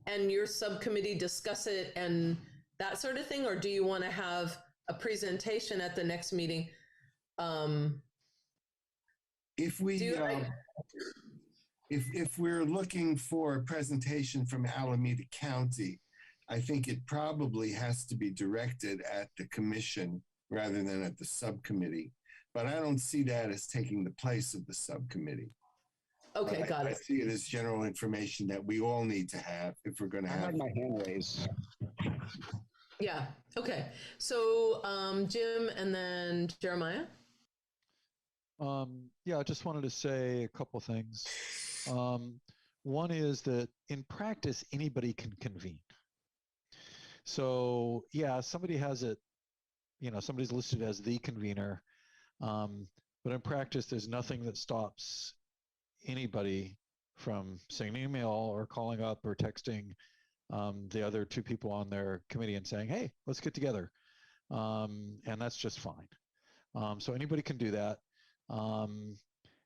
and your subcommittee discuss it and that sort of thing, or do you want to have a presentation at the next meeting? If we're looking for a presentation from Alameda County, I think it probably has to be directed at the commission rather than at the subcommittee. But I don't see that as taking the place of the subcommittee. Okay, got it. I see it as general information that we all need to have if we're going to have. I had my hand raised. Yeah. Okay. So Jim and then Jeremiah. I just wanted to say a couple things. One is that in practice, anybody can convene. So somebody has it, somebody's listed as the convener. But in practice, there's nothing that stops anybody from sending an email or calling up or texting the other two people on their committee and saying, hey, let's get together. And that's just fine. So anybody can do that. And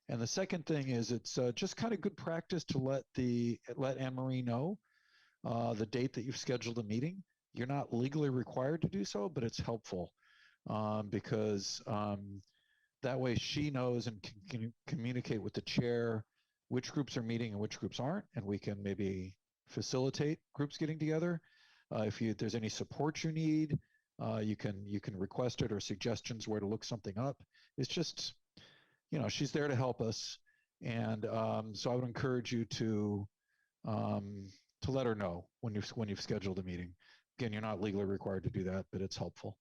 the second thing is it's just kind of good practice to let Anne-Marie know the date that you've scheduled a meeting. You're not legally required to do so, but it's helpful because that way she knows and can communicate with the chair which groups are meeting and which groups aren't, and we can maybe facilitate groups getting together. If there's any support you need, you can request it or suggestions where to look something up. It's just, she's there to help us, and so I would encourage you to let her know when you've scheduled a meeting. Again, you're not legally required to do that, but it's helpful.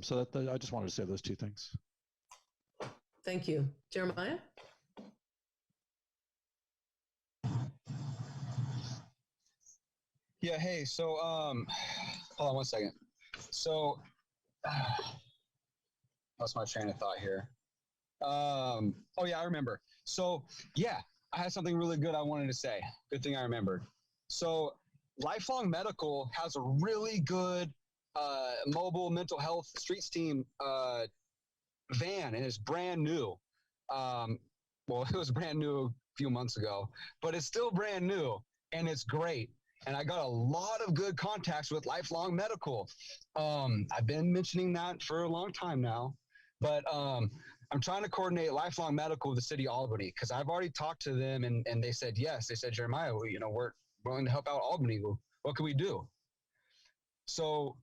So I just wanted to say those two things. Thank you. Jeremiah? Yeah, hey, so hold on one second. So lost my train of thought here. Oh yeah, I remember. So yeah, I had something really good I wanted to say. Good thing I remembered. So Lifelong Medical has a really good mobile mental health streets team van, and it's brand new. Well, it was brand new a few months ago, but it's still brand new and it's great. And I got a lot of good contacts with Lifelong Medical. I've been mentioning that for a long time now, but I'm trying to coordinate Lifelong Medical with the city of Albany because I've already talked to them and they said yes. They said, Jeremiah, we're willing to help out Albany. What can we do? So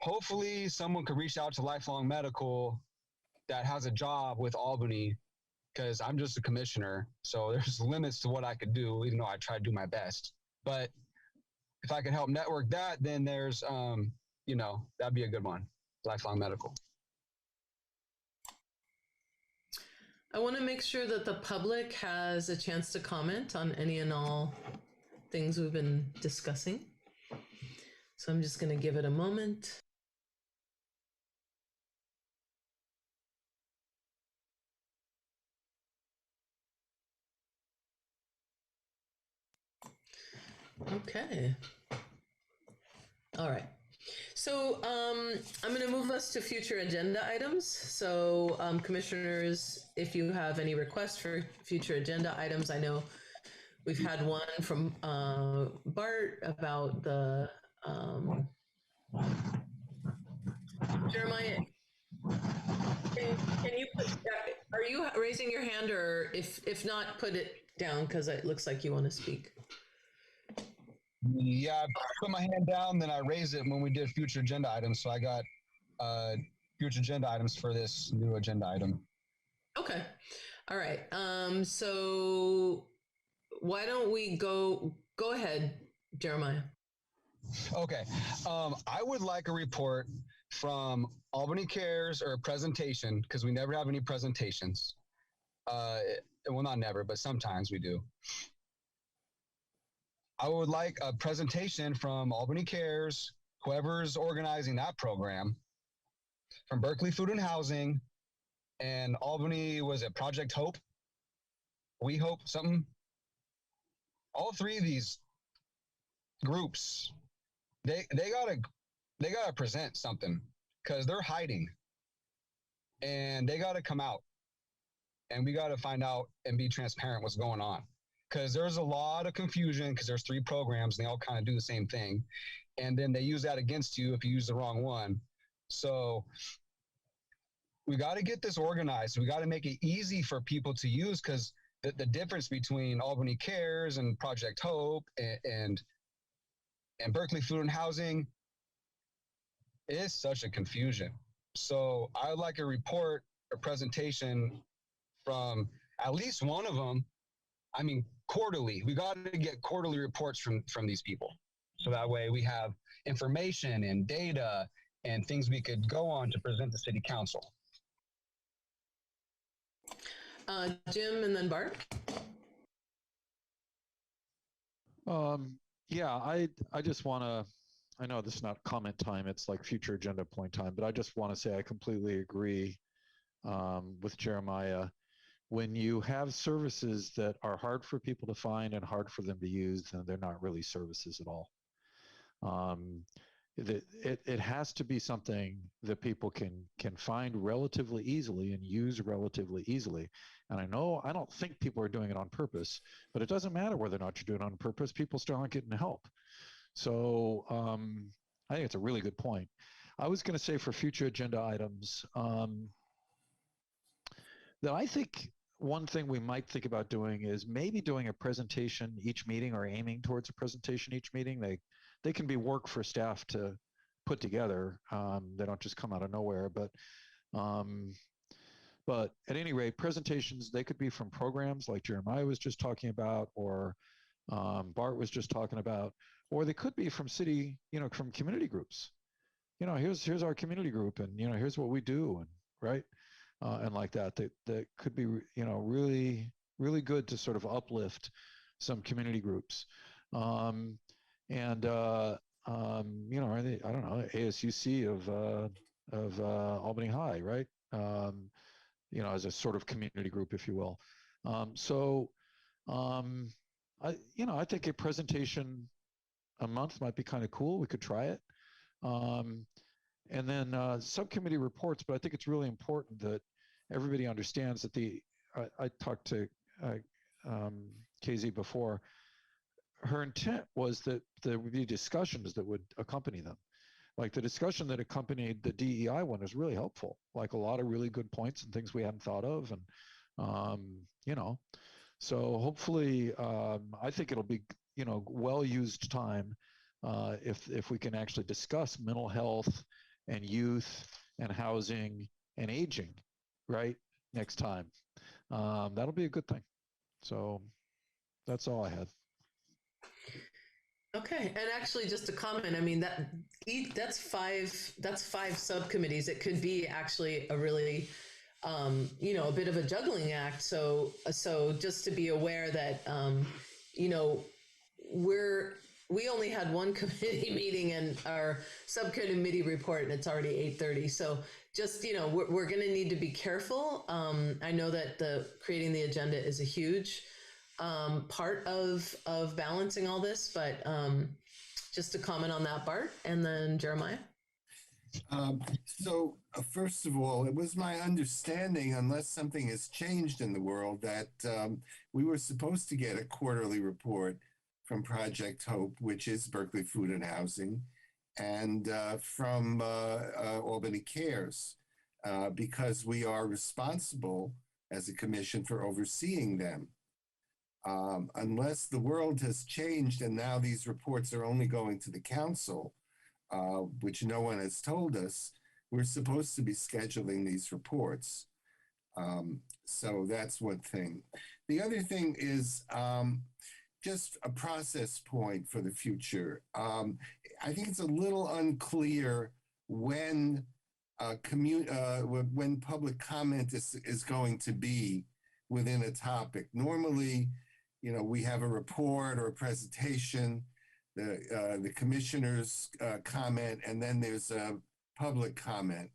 hopefully someone could reach out to Lifelong Medical that has a job with Albany, because I'm just a commissioner. So there's limits to what I could do, even though I try to do my best. But if I can help network that, then there's, that'd be a good one. Lifelong Medical. I want to make sure that the public has a chance to comment on any and all things we've been discussing. So I'm just going to give it a moment. Okay. All right. So I'm going to move us to future agenda items. So commissioners, if you have any requests for future agenda items, I know we've had one from Bart about the Jeremiah. Can you put? Are you raising your hand, or if not, put it down because it looks like you want to speak. Yeah, I put my hand down, then I raised it when we did future agenda items. So I got future agenda items for this new agenda item. Okay. All right. So why don't we go ahead, Jeremiah? Okay. I would like a report from Albany Cares or a presentation, because we never have any presentations. Well, not never, but sometimes we do. I would like a presentation from Albany Cares, whoever's organizing that program, from Berkeley Food and Housing, and Albany, was it Project Hope? We Hope, something. All three of these groups, they gotta present something, because they're hiding, and they gotta come out, and we gotta find out and be transparent what's going on. Because there's a lot of confusion, because there's three programs and they all kind of do the same thing. And then they use that against you if you use the wrong one. So we got to get this organized. We got to make it easy for people to use, because the difference between Albany Cares and Project Hope and Berkeley Food and Housing is such a confusion. So I would like a report, a presentation from at least one of them. I mean, quarterly. We got to get quarterly reports from these people. So that way we have information and data and things we could go on to present to City Council. Jim and then Bart. Yeah, I just want to, I know this is not comment time, it's like future agenda point time, but I just want to say I completely agree with Jeremiah. When you have services that are hard for people to find and hard for them to use, then they're not really services at all. It has to be something that people can find relatively easily and use relatively easily. And I don't think people are doing it on purpose, but it doesn't matter whether or not you're doing it on purpose. People still aren't getting help. So I think it's a really good point. I was going to say for future agenda items that I think one thing we might think about doing is maybe doing a presentation each meeting, or aiming towards a presentation each meeting. They can be work for staff to put together. They don't just come out of nowhere, but at any rate, presentations, they could be from programs like Jeremiah was just talking about, or Bart was just talking about, or they could be from city, from community groups. Here's our community group, and here's what we do, and right, and like that could be really, really good to sort of uplift some community groups. I don't know, ASUC of Albany High, right? As a sort of community group, if you will. I think a presentation a month might be kind of cool. We could try it. And then subcommittee reports, but I think it's really important that everybody understands that I talked to KZ before. Her intent was that there would be discussions that would accompany them. Like the discussion that accompanied the DEI one is really helpful. Like a lot of really good points and things we hadn't thought of. And, so hopefully I think it'll be, well-used time if we can actually discuss mental health and youth and housing and aging, right, next time. That'll be a good thing. So that's all I had. Okay, and actually, just a comment. I mean, that's five subcommittees. It could be actually a really, a bit of a juggling act. So just to be aware that, we only had one committee meeting and our subcommittee report, and it's already 8:30. So just, we're going to need to be careful. I know that creating the agenda is a huge part of balancing all this, but just to comment on that, Bart, and then Jeremiah. First of all, it was my understanding, unless something has changed in the world, that we were supposed to get a quarterly report from Project Hope, which is Berkeley Food and Housing, and from Albany Cares, because we are responsible as a commission for overseeing them. Unless the world has changed and now these reports are only going to the council, which no one has told us, we're supposed to be scheduling these reports. So that's one thing. The other thing is just a process point for the future. I think it's a little unclear when public comment is going to be within a topic. Normally, we have a report or a presentation, the commissioners comment, and then there's a public comment.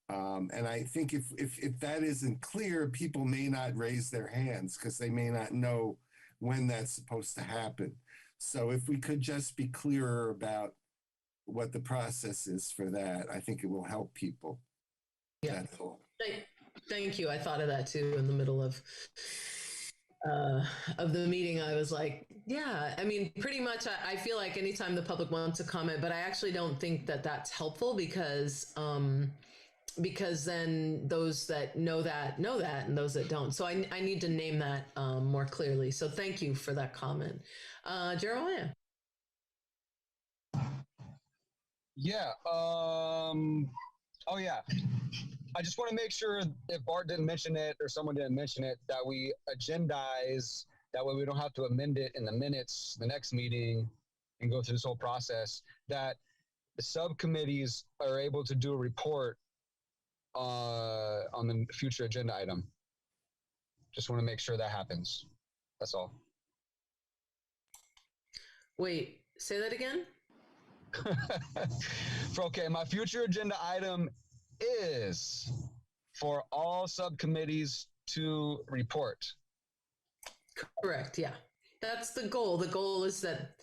And I think if that isn't clear, people may not raise their hands because they may not know when that's supposed to happen. So if we could just be clearer about what the process is for that, I think it will help people. Yeah. That's all. Thank you. I thought of that too in the middle of the meeting. I was like, yeah, I mean, pretty much I feel like anytime the public wants to comment, but I actually don't think that that's helpful because then those that know that, and those that don't. So I need to name that more clearly. So thank you for that comment. Jeremiah. Yeah. Oh, yeah. I just want to make sure if Bart didn't mention it or someone didn't mention it, that we agendize. That way we don't have to amend it in the minutes, the next meeting, and go through this whole process. That the subcommittees are able to do a report on the future agenda item. Just want to make sure that happens. That's all. Wait, say that again? Okay, my future agenda item is for all subcommittees to report. Correct. Yeah. That's the goal. The goal is that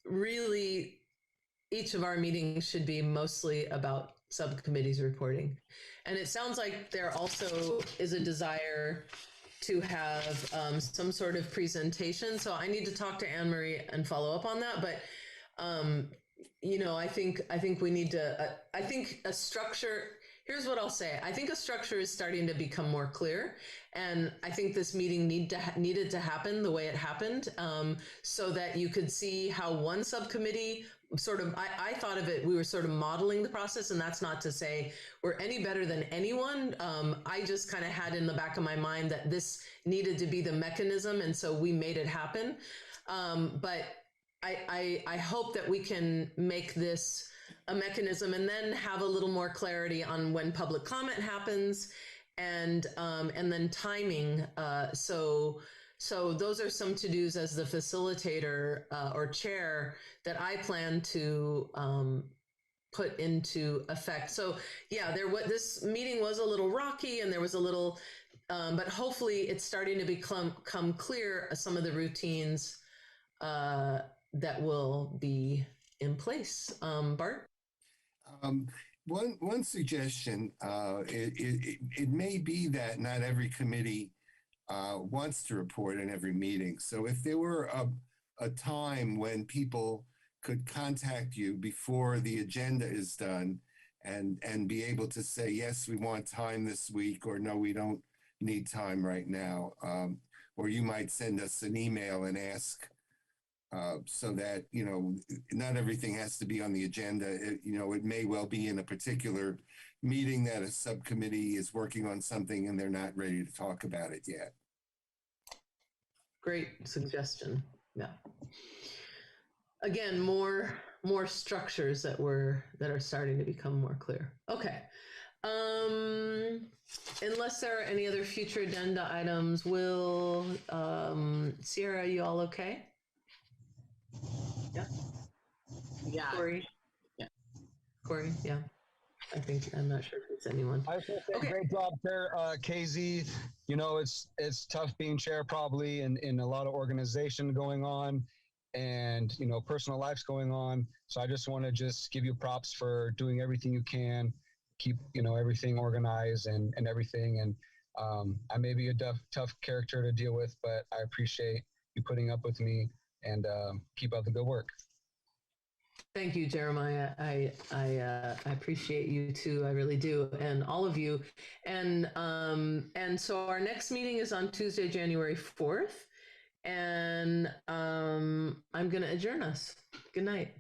really each of our meetings should be mostly about subcommittees reporting. And it sounds like there also is a desire to have some sort of presentation. So I need to talk to Anne Marie and follow up on that. But I think we need to. I think a structure. Here's what I'll say. I think a structure is starting to become more clear, and I think this meeting needed to happen the way it happened, so that you could see how one subcommittee sort of. I thought of it. We were sort of modeling the process, and that's not to say we're any better than anyone. I just kind of had in the back of my mind that this needed to be the mechanism, and so we made it happen. But I hope that we can make this a mechanism and then have a little more clarity on when public comment happens and then timing. So those are some to-dos as the facilitator or chair that I plan to put into effect. So yeah, this meeting was a little rocky and there was a little, but hopefully it's starting to become clear some of the routines that will be in place. Bart? One suggestion, it may be that not every committee wants to report in every meeting. So if there were a time when people could contact you before the agenda is done and be able to say, yes, we want time this week, or no, we don't need time right now. Or you might send us an email and ask, so that, not everything has to be on the agenda. It may well be in a particular meeting that a subcommittee is working on something and they're not ready to talk about it yet. Great suggestion. Yeah. Again, more structures that are starting to become more clear. Okay. Unless there are any other future agenda items, Sierra, you all okay? Yeah. Yeah. Corey? Yeah. Corey? Yeah. I'm not sure if it's anyone. I was going to say, Okay. great job there, KZ. It's tough being chair probably in a lot of organization going on and, personal life's going on. So I just want to give you props for doing everything you can, keep, everything organized and everything. And I may be a tough character to deal with, but I appreciate you putting up with me and keep up the good work. Thank you, Jeremiah. I appreciate you too. I really do, and all of you. And so our next meeting is on Tuesday, January 4th, and I'm going to adjourn us. Good night.